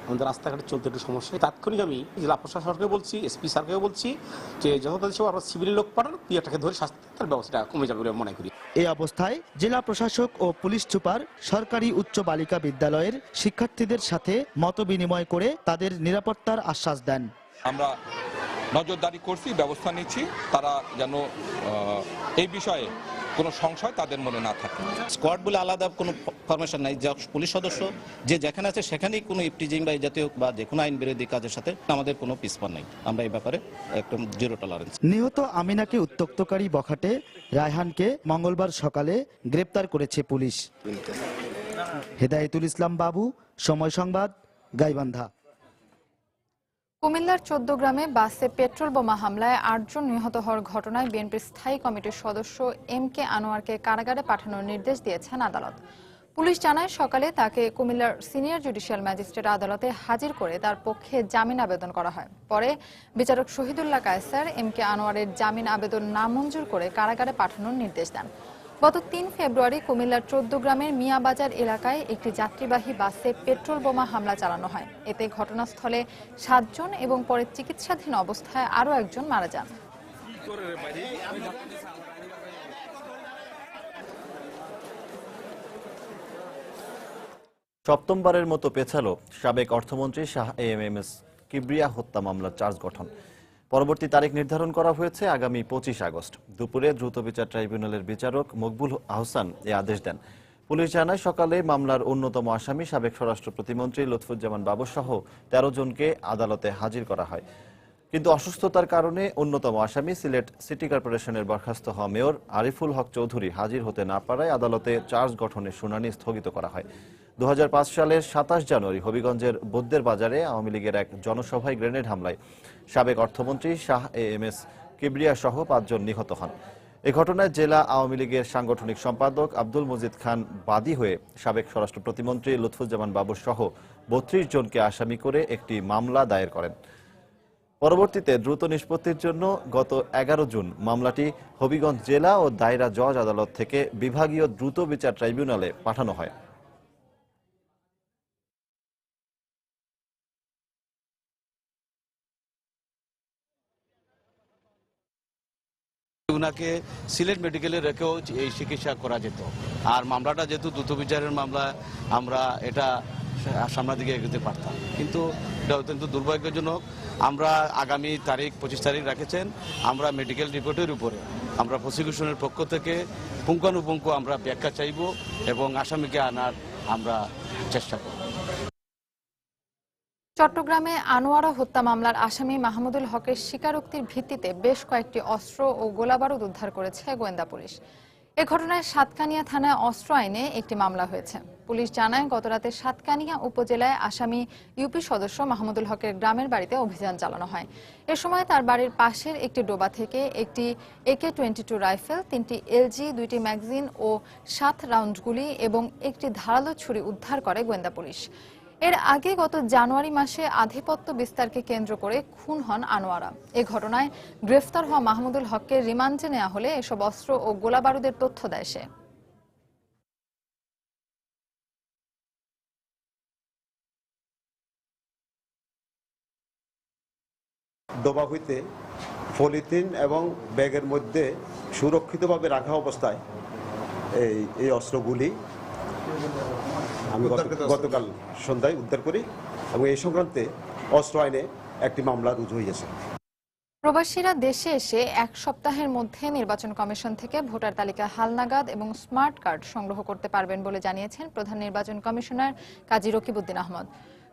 আমাদের রাস্তাঘাটে চলতে একটু সমস্যা। তাৎক্ষণিক আমি জেলা প্রশাসনকে বলছি, এসপি স্যারকেও বলছি যে যত আমরা সিভিল লোক পাঠান, পিয়াটাকে ধরে শাস্তির ব্যবস্থাটা কমে যাবে বলে মনে করি। এই অবস্থায় জেলা প্রশাসক ও পুলিশ সুপার সরকারি উচ্চ বালিকা বিদ্যালয়ের শিক্ষার্থীদের সাথে মত বিনিময় করে তাদের নিরাপত্তার আশ্বাস দেন। আমরা নজরদারি করছি, ব্যবস্থা নিচ্ছি, তারা যেন এই বিষয়ে কোনো সংশয় তাদের মনে না থাকে। স্কোয়াড বলে আলাদা কোনো ফরমেশন নাই, যে পুলিশ সদস্য যে যেখানে আছে সেখানেই কোনো ইফটিজিং বা এই জাতীয় বা যে কোনো আইন বিরোধী কাজের সাথে আমাদের কোনো পিছপা নাই। আমরা এই ব্যাপারে একদম জিরো টলারেন্স। নিহত আমিনাকে উত্ত্যক্তকারী বখাটে রায়হানকে মঙ্গলবার সকালে গ্রেপ্তার করেছে পুলিশ। হেদায়েতুল ইসলাম বাবু, সময় সংবাদ, গাইবান্ধা। কুমিল্লার 14 গ্রামে বাসে পেট্রোল বোমা হামলায় 8 জন নিহত হওয়ার ঘটনায় বিএনপির স্থায়ী কমিটির সদস্য এম.কে. আনোয়ারকে কারাগারে পাঠানোর নির্দেশ দিয়েছেন আদালত। পুলিশ জানায়, সকালে তাকে কুমিল্লার সিনিয়র জুডিশিয়াল ম্যাজিস্ট্রেট আদালতে হাজির করে তার পক্ষে জামিন আবেদন করা হয়। পরে বিচারক শহীদুল্লাহ কায়সার এম.কে. আনোয়ারের জামিন আবেদন নামঞ্জুর করে কারাগারে পাঠানোর নির্দেশ দেন। গত 3 ফেব্রুয়ারি কুমিল্লার 14 গ্রামের মিয়াবাজার এলাকায় একটি যাত্রীবাহী বাসে পেট্রোল বোমা হামলা চালানো হয়। এতে ঘটনাস্থলে 7 জন এবং পরে চিকিৎসাধীন অবস্থায় আরও একজন মারা যান। সপ্তমবারের মতো পেছালো সাবেক অর্থমন্ত্রী শাহ এএমএস কিবরিয়া হত্যা মামলার চার্জ গঠন। পরবর্তী তারিখ নির্ধারণ করা হয়েছে আগামী 25 আগস্ট। দুপুরে দ্রুত বিচার ট্রাইব্যুনালের বিচারক মকবুল আহসান এ আদেশ দেন। পুলিশ জানায়, সকালে মামলার অন্যতম আসামি সাবেক স্বরাষ্ট্র প্রতিমন্ত্রী লুৎফুজ্জামান বাবু সহ 13 জনকে আদালতে হাজির করা হয়। কিন্তু অসুস্থতার কারণে অন্যতম আসামি সিলেট সিটি কর্পোরেশনের বরখাস্ত হওয়া মেয়র আরিফুল হক চৌধুরী হাজির হতে না পারায় আদালতে চার্জ গঠনের শুনানি স্থগিত করা হয়। 2005 সালের 27 জানুয়ারি হবিগঞ্জের বদ্দের বাজারে আওয়ামী লীগের এক জনসভায় গ্রেনেড হামলায় সাবেক অর্থমন্ত্রী শাহ এএমএস কিবরিয়া সহ 5 জন নিহত হন। এ ঘটনায় জেলা আওয়ামী লীগের সাংগঠনিক সম্পাদক আব্দুল মজিদ খান বাদী হয়ে সাবেক স্বরাষ্ট্র প্রতিমন্ত্রী লুৎফুজ্জামান বাবু সহ 32 জনকে আসামি করে একটি মামলা দায়ের করেন। পরবর্তীতে দ্রুত নিষ্পত্তির জন্য গত 11 জুন মামলাটি হবিগঞ্জ জেলা ও দায়রা জজ আদালত থেকে বিভাগীয় দ্রুত বিচার ট্রাইব্যুনালে পাঠানো হয়। উনাকে সিলেট মেডিকেলে রেখেও এই চিকিৎসা করা যেত। আর মামলাটা যেহেতু দ্রুত বিচারের মামলা, আমরা এটা সামনের দিকে এগোতে পারতাম, কিন্তু এটা অত্যন্ত দুর্ভাগ্যজনক। আমরা আগামী তারিখ 25 তারিখ রেখেছেন। আমরা মেডিকেল রিপোর্টের উপরে আমরা প্রসিকিউশনের পক্ষ থেকে পুঙ্খানুপুঙ্খ আমরা ব্যাখ্যা চাইব এবং আসামিকে আনার আমরা চেষ্টা করব। চট্টগ্রামে আনোয়ারা হত্যা মামলার আসামি মাহমুদুল হকের স্বীকারোক্তির ভিত্তিতে বেশ কয়েকটি অস্ত্র ও গোলাবারুদ উদ্ধার করেছে গোয়েন্দা পুলিশ। এ ঘটনায় সাতকানিয়া থানায় অস্ত্র আইনে একটি মামলা হয়েছে। পুলিশ জানায়, গতরাতে সাতকানিয়া উপজেলায় আসামি ইউপি সদস্য মাহমুদুল হকের গ্রামের বাড়িতে অভিযান চালানো হয়। এ সময় তার বাড়ির পাশের একটি ডোবা থেকে একটি AK-22 রাইফেল, 3টি LG, 2টি ম্যাগাজিন ও 7 রাউন্ড গুলি এবং একটি ধারালো ছুরি উদ্ধার করে গোয়েন্দা পুলিশ। এর আগে গত জানুয়ারি মাসে আধিপত্য বিস্তারকে কেন্দ্র করে খুন হন আনোয়ারা। এ ঘটনায় গ্রেফতার হওয়া মাহমুদুল হককে রিমান্ডে নেওয়া হলে এসব অস্ত্র ও গোলাবারুদের তথ্য দেয় সে। ডোবা হইতে পলিথিন এবং ব্যাগের মধ্যে সুরক্ষিতভাবে রাখা অবস্থায় এই অস্ত্রগুলি আমি গতকাল সন্ধ্যায় উদ্ধার করি এবং এই সংক্রান্তে অস্ত্র আইনে একটি মামলা রুজু হয়েছে। প্রবাসীরা দেশে এসে এক সপ্তাহের মধ্যে নির্বাচন কমিশন থেকে ভোটার তালিকা হালনাগাদ এবং স্মার্ট কার্ড সংগ্রহ করতে পারবেন বলে জানিয়েছেন প্রধান নির্বাচন কমিশনার কাজী রকিবউদ্দিন আহমদ।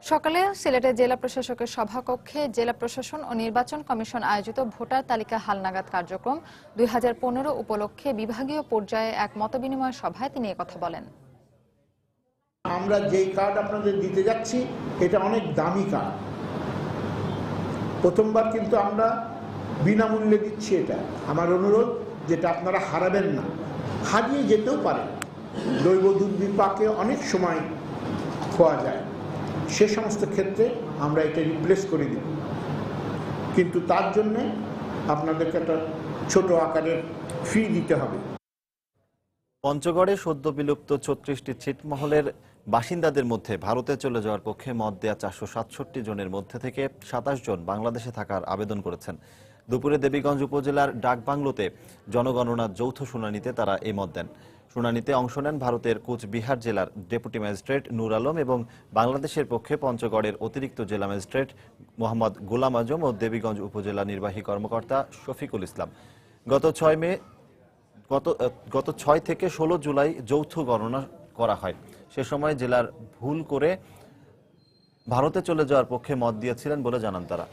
সকালে সিলেটে জেলা প্রশাসকের সভাকক্ষে জেলা প্রশাসন ও নির্বাচন কমিশন আয়োজিত ভোটার তালিকা হালনাগাদ কার্যক্রম 2015 উপলক্ষে বিভাগীয় পর্যায়ে এক মতবিনিময় সভায় তিনি একথা বলেন। আমরা যেই কার্ড আপনাদের দিতে যাচ্ছি এটা অনেক দামি কার্ড। প্রথমবার কিন্তু আমরা বিনামূল্যে দিচ্ছি। এটা আমার অনুরোধ, যেটা আপনারা হারাবেন না। হারিয়ে যেতেও পারে, দৈব দুর্বিপাকে অনেক সময় খোয়া যায়, সে সমস্ত ক্ষেত্রে আমরা এটা রিপ্লেস করে দিব। কিন্তু তার জন্যে আপনাদেরকে একটা ছোট আকারের ফি দিতে হবে। পঞ্চগড়ে সদ্য বিলুপ্ত 36টি ছিটমহলের বাসিন্দাদের মধ্যে ভারতে চলে যাওয়ার পক্ষে মত দেয়া 467 জনের মধ্যে থেকে 27 জন বাংলাদেশে থাকার আবেদন করেছেন। দুপুরে দেবীগঞ্জ উপজেলার ডাকবাংলোতে জনগণনার যৌথ শুনানিতে তারা এই মত দেন। শুনানিতে অংশ নেন ভারতের কুচবিহার জেলার ডেপুটি ম্যাজিস্ট্রেট নূর আলম এবং বাংলাদেশের পক্ষে পঞ্চগড়ের অতিরিক্ত জেলা ম্যাজিস্ট্রেট মোহাম্মদ গোলাম আজম ও দেবীগঞ্জ উপজেলা নির্বাহী কর্মকর্তা শফিকুল ইসলাম। গত 6 থেকে 16 জুলাই যৌথ গণনা করা হয়। সে সময় জেলার ভুল করে ভারতে চলে যাওয়ার পক্ষে মত দিয়েছিলেন বলে জানান তারা।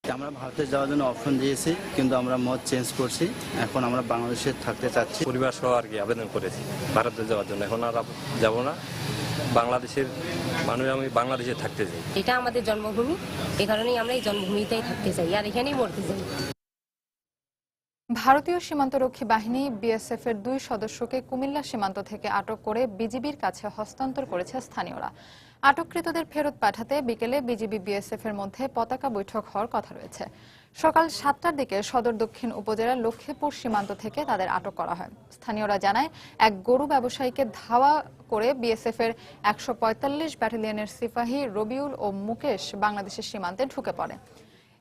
আমরা ভারতে যাওয়ার জন্য অপশন দিয়েছি, কিন্তু আমরা মত চেঞ্জ করছি। এখন আমরা বাংলাদেশে থাকতে চাচ্ছি। পরিবার সহ আর কি আবেদন করেছি ভারতে যাওয়ার জন্য। এখন আর যাব না, বাংলাদেশের মানুষ, আমি বাংলাদেশে থাকতে চাই। এটা আমাদের জন্মভূমি, এই কারণেই আমরা এই জন্মভূমিতেই থাকতে চাই আর এখানেই মরতে চাই। ভারতীয় সীমান্তরক্ষী বাহিনী BSF এর 2 সদস্যকে কুমিল্লা সীমান্ত থেকে আটক করে বিজিবির কাছে হস্তান্তর করেছে স্থানীয়রা। আটককৃতদের ফেরত পাঠাতে বিকেলে বিজিবি BSF এর মধ্যে পতাকা বৈঠক হওয়ার কথা রয়েছে। সকাল 7টার দিকে সদর দক্ষিণ উপজেলার লক্ষ্মীপুর সীমান্ত থেকে তাদের আটক করা হয়। স্থানীয়রা জানায়, এক গরু ব্যবসায়ীকে ধাওয়া করে BSF এর 145 ব্যাটালিয়নের সিপাহী রবিউল ও মুকেশ বাংলাদেশের সীমান্তে ঢুকে পড়ে।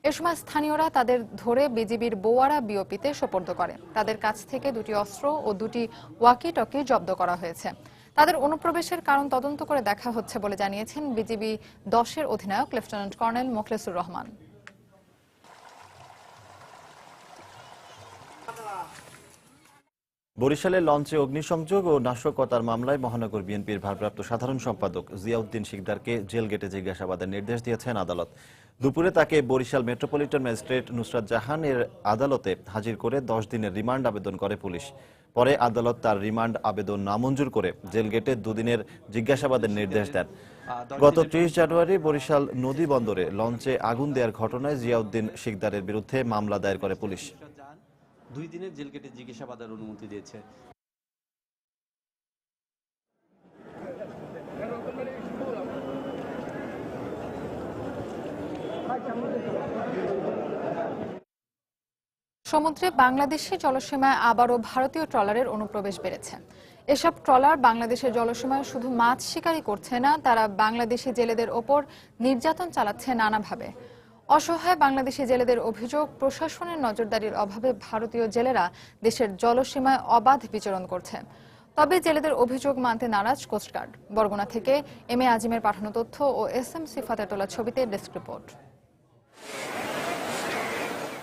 এ সময় স্থানীয়রা তাদের ধরে বিজিবির বোয়ারা বিওপিতে সোপর্দ করে। তাদের কাছ থেকে 2টি অস্ত্র ও 2টি ওয়াকি-টকি জব্দ করা হয়েছে। তাদের অনুপ্রবেশের কারণ তদন্ত করে দেখা হচ্ছে বলে জানিয়েছেন বিজিবি 10-এর অধিনায়ক লেফটেন্যান্ট কর্নেল মোখলেসুর রহমান। বরিশালে লঞ্চে অগ্নিসংযোগ ও নাশকতার মামলায় মহানগর বিএনপির ভারপ্রাপ্ত সাধারণ সম্পাদক জিয়াউদ্দিন শিকদারকে জেল গেটে জিজ্ঞাসাবাদের নির্দেশ দিয়েছেন আদালত। দুপুরে তাকে বরিশাল মেট্রোপলিটন ম্যাজিস্ট্রেট নুসরাত জাহান এর আদালতে হাজির করে 10 দিনের রিমান্ড আবেদন করে পুলিশ। পরে আদালত তার রিমান্ড আবেদন নামঞ্জুর করে জেল গেটে 2 দিনের জিজ্ঞাসাবাদের নির্দেশ দেন। গত 30 জানুয়ারি বরিশাল নদী বন্দরে লঞ্চে আগুন দেওয়ার ঘটনায় জিয়াউদ্দিন শিকদারের বিরুদ্ধে মামলা দায়ের করে পুলিশ। 2 দিনের জেল গেটে জিজ্ঞাসাবাদের অনুমতি দিয়েছে। সমুদ্রে বাংলাদেশি জলসীমায় আবারও ভারতীয় ট্রলারের অনুপ্রবেশ বেড়েছে। এসব ট্রলার বাংলাদেশের জলসীমায় শুধু মাছ শিকারই করছে না, তারা বাংলাদেশি জেলেদের ওপর নির্যাতন চালাচ্ছে নানাভাবে। অসহায় বাংলাদেশি জেলেদের অভিযোগ, প্রশাসনের নজরদারির অভাবে ভারতীয় জেলেরা দেশের জলসীমায় অবাধ বিচরণ করছে। তবে জেলেদের অভিযোগ মানতে নারাজ কোস্টগার্ড। বরগুনা থেকে এম এ আজিমের পাঠানো তথ্য ও SM সিফাতের তোলা ছবিতে ডেস্ক রিপোর্ট।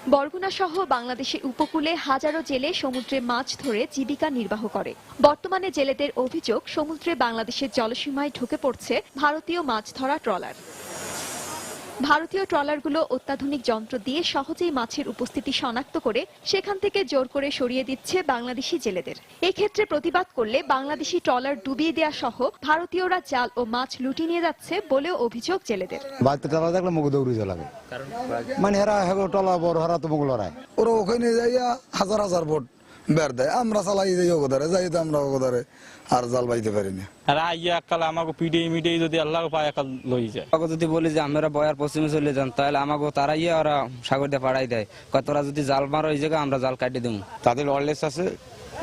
বরগুনা সহ বাংলাদেশের উপকূলে হাজারো জেলে সমুদ্রে মাছ ধরে জীবিকা নির্বাহ করে। বর্তমানে জেলেদের অভিযোগ, সমুদ্রে বাংলাদেশের জলসীমায় ঢুকে পড়ছে ভারতীয় মাছ ধরা ট্রলার। ভারতীয় ট্রলারগুলো অত্যাধুনিক যন্ত্র দিয়ে সহজেই মাছের উপস্থিতি শনাক্ত করে সেখান থেকে জোর করে সরিয়ে দিচ্ছে বাংলাদেশি জেলেদের। এক্ষেত্রে প্রতিবাদ করলে বাংলাদেশি ট্রলার ডুবিয়ে দেওয়া সহ ভারতীয়রা জাল ও মাছ লুটিয়ে নিয়ে যাচ্ছে বলেও অভিযোগ জেলেদের। মানে এরা ট্রলার বড় হারা তো মুগলরায় ওরা ওখানে যাইয়া হাজার হাজার বোট বের দেয়, আমরা চালাই যাই ওগোদারে যাই তো আমরা ওগোদারে আর জাল বাইতে পারি না। আমাকে পিডিয়ে যদি আল্লাহ পায় একাল লই যায়। যদি বলি যে আমরা বয়ার পশ্চিমে চলে যান তাহলে আমাকে তারা ওরা সাগর দিয়ে পাড়াই দেয়, তোরা যদি জাল মারো এই জায়গায় আমরা জাল কাটিয়ে দেবো। তাদের ওয়ারলেস আছে,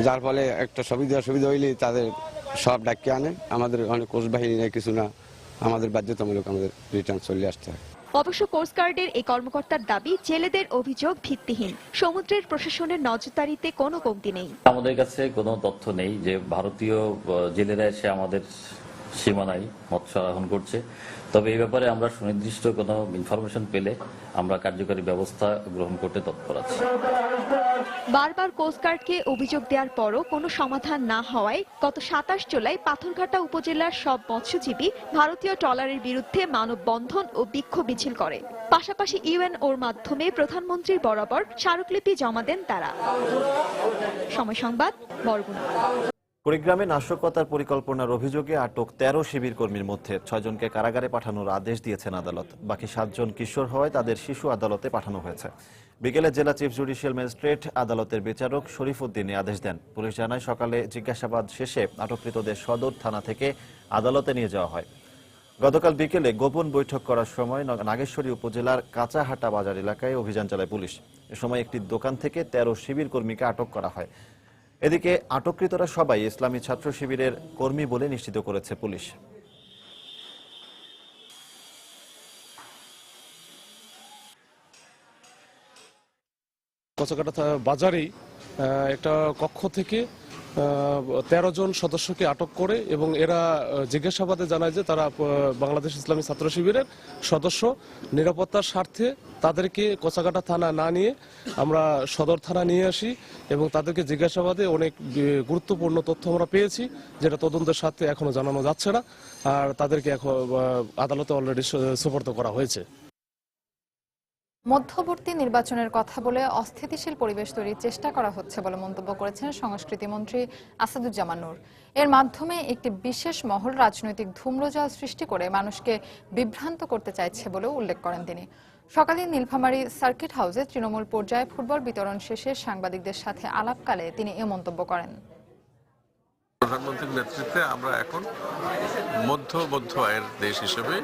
যার ফলে একটা সুবিধা হইলে তাদের সব ডাকিয়ে আনে। আমাদের অনেক কোস্ট বাহিনী নেই কিছু না, আমাদের বাধ্যতামূলক আমাদের রিটার্ন চলে আসতে হয়। অবশ্য কোস্টগার্ডের এই কর্মকর্তার দাবি, জেলেদের অভিযোগ ভিত্তিহীন। সমুদ্রের প্রশাসনের নজরদারিতে কোনো কমতি নেই। আমাদের কাছে কোনো তথ্য নেই যে ভারতীয় জেলেরা এসে আমাদের সীমানায় মৎস্য আহরণ করছে। তবে এই ব্যাপারে আমরা সুনির্দিষ্ট কোনো ইনফরমেশন পেলে আমরা কার্যকরী ব্যবস্থা গ্রহণ করতে তৎপর আছি। বারবার কোস্টগার্ডকে অভিযোগ দেওয়ার পরও কোনো সমাধান না হওয়ায় গত 27 জুলাই পাথরঘাটা উপজেলার সব মৎস্যজীবী ভারতীয় ট্রলারের বিরুদ্ধে মানববন্ধন ও বিক্ষোভ মিছিল করে। পাশাপাশি ইউএনওর মাধ্যমে প্রধানমন্ত্রীর বরাবর স্মারকলিপি জমা দেন তারা। সময় সংবাদ, বরগুনা। কুড়িগ্রামে নাশকতার পরিকল্পনার অভিযোগে আটক 13 শিবির কর্মীর মধ্যে 6 জনকে কারাগারে পাঠানোর আদেশ দিয়েছেন আদালত। বাকি 7 জন কিশোর হওয়ায় তাদের শিশু আদালতে পাঠানো হয়েছে। বিকেলে জেলা চিফ জুডিশিয়াল ম্যাজিস্ট্রেট আদালতের বিচারক শরীফ উদ্দিন আদেশ দেন। পুলিশ জানায়, সকালে জিজ্ঞাসাবাদ শেষে আটককৃতদের সদর থানা থেকে আদালতে নিয়ে যাওয়া হয়। গতকাল বিকেলে গোপন বৈঠক করার সময় নাগেশ্বরী উপজেলার কাঁচাহাটা বাজার এলাকায় অভিযান চালায় পুলিশ। এ সময় একটি দোকান থেকে 13 শিবির কর্মীকে আটক করা হয়। এদিকে আটককৃতরা সবাই ইসলামী ছাত্র শিবিরের কর্মী বলে নিশ্চিত করেছে পুলিশ। কচাকাটা বাজারেই একটা কক্ষ থেকে 13 জন সদস্যকে আটক করে এবং এরা জিজ্ঞাসাবাদে জানায় যে তারা বাংলাদেশ ইসলামী ছাত্র শিবিরের সদস্য। নিরাপত্তার স্বার্থে তাদেরকে কচাকাটা থানা না নিয়ে আমরা সদর থানা নিয়ে আসি এবং তাদেরকে জিজ্ঞাসাবাদে অনেক গুরুত্বপূর্ণ তথ্য আমরা পেয়েছি, যেটা তদন্তের স্বার্থে এখনো জানানো যাচ্ছে না। আর তাদেরকে এখন আদালতে অলরেডি সোপর্দ করা হয়েছে। মধ্যবর্তী নির্বাচনের কথা বলে অস্থিতিশীল পরিবেশ তৈরির চেষ্টা করা হচ্ছে বলে মন্তব্য করেছেন সংস্কৃতি মন্ত্রী আসাদুজ্জামান নূর। এর মাধ্যমে একটি বিশেষ মহল রাজনৈতিক ধূম্রজাল সৃষ্টি করে মানুষকে বিভ্রান্ত করতে চাইছে বলেও উল্লেখ করেন তিনি। সকালে নীলফামারী সার্কিট হাউসে তৃণমূল পর্যায়ে ফুটবল বিতরণ শেষে সাংবাদিকদের সাথে আলাপকালে তিনি এ মন্তব্য করেন। প্রধানমন্ত্রীর নেতৃত্বে আমরা এখন মধ্য আয়ের দেশ হিসেবে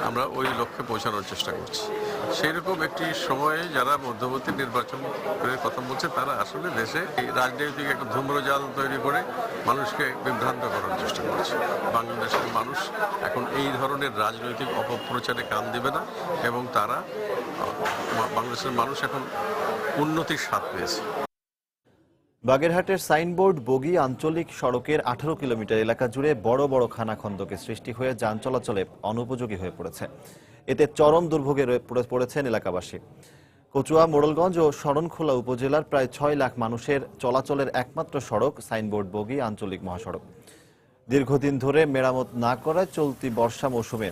আমরা ওই লক্ষ্যে পৌঁছানোর চেষ্টা করছি। সেই রকম একটি সময়ে যারা মধ্যবর্তী নির্বাচনের কথা বলছে তারা আসলে দেশে এই রাজনৈতিক একটা ধূম্রজাল তৈরি করে মানুষকে বিভ্রান্ত করার চেষ্টা করছে। বাংলাদেশের মানুষ এখন এই ধরনের রাজনৈতিক অপপ্রচারে কান দেবে না এবং তারা বাংলাদেশের মানুষ এখন উন্নতির স্বাদ পেয়েছে। বাগেরহাটের সাইনবোর্ড বগি আঞ্চলিক সড়কের 18 কিলোমিটার এলাকা জুড়ে বড় বড় খানাখন্দকে সৃষ্টি হয়ে যান চলাচলে অনুপযোগী হয়ে পড়েছে। এতে চরম দুর্ভোগে পড়েছেন এলাকাবাসী। কচুয়া, মোড়লগঞ্জ ও শরণখোলা উপজেলার প্রায় 6 লাখ মানুষের চলাচলের একমাত্র সড়ক সাইনবোর্ড বগি আঞ্চলিক মহাসড়ক। দীর্ঘদিন ধরে মেরামত না করায় চলতি বর্ষা মৌসুমে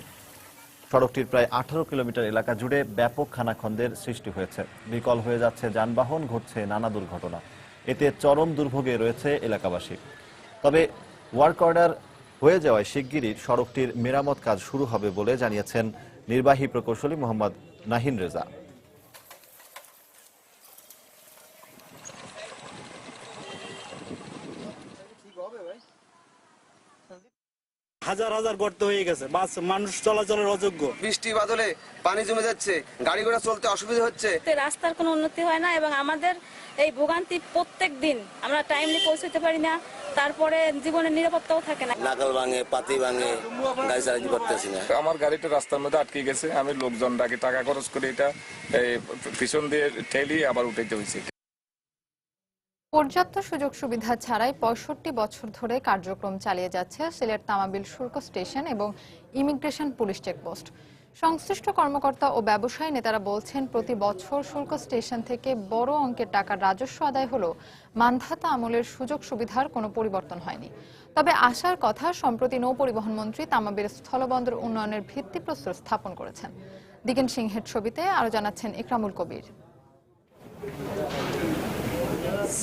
সড়কটির প্রায় 18 কিলোমিটার এলাকা জুড়ে ব্যাপক খানাখন্দের সৃষ্টি হয়েছে। বিকল হয়ে যাচ্ছে যানবাহন, ঘটছে নানা দুর্ঘটনা। এতে চরম দুর্ভোগে রয়েছে এলাকাবাসী। তবে ওয়ার্ক অর্ডার হয়ে যাওয়ায় শিগগিরই সড়কটির মেরামত কাজ শুরু হবে বলে জানিয়েছেন নির্বাহী প্রকৌশলী মোহাম্মদ নাহিন রেজা। হাজার হাজার গর্ত হয়ে গেছে, মানুষ চলাচলের অযোগ্য। বৃষ্টি বাদলে পানি জমে যাচ্ছে, গাড়ি ঘোড়া চলতে অসুবিধা হচ্ছে। রাস্তার কোনো উন্নতি হয় না এবং আমাদের এই ভোগান্তি প্রত্যেক দিন, আমরা টাইমলি পৌঁছতে পারি না। তারপরে জীবনের নিরাপত্তাও থাকে না, নাকাল ভাঙে, পাতি ভাঙে, গাড়ি চালাতে পারতেছি না। আমার গাড়িটা রাস্তার মধ্যে আটকে গেছে, আমি লোকজন ডাকি টাকা খরচ করে এটা পিছন দিয়ে ঠেলি আবার উঠাইতে হয়েছে। পর্যাপ্ত সুযোগ সুবিধা ছাড়াই 65 বছর ধরে কার্যক্রম চালিয়ে যাচ্ছে সিলেট তামাবিল শুল্ক স্টেশন এবং ইমিগ্রেশন পুলিশ চেকপোস্ট। সংশ্লিষ্ট কর্মকর্তা ও ব্যবসায়ী নেতারা বলছেন, প্রতি বছর শুল্ক স্টেশন থেকে বড় অঙ্কের টাকার রাজস্ব আদায় হলেও মান্ধাতা আমলের সুযোগ সুবিধার কোনো পরিবর্তন হয়নি। তবে আশার কথা, সম্প্রতি নৌ পরিবহন মন্ত্রী তামাবির স্থলবন্দর উন্নয়নের ভিত্তিপ্রস্তর স্থাপন করেছেন। দিগেন সিংহের ছবিতে আরো জানাচ্ছেন ইকরামুল কবির।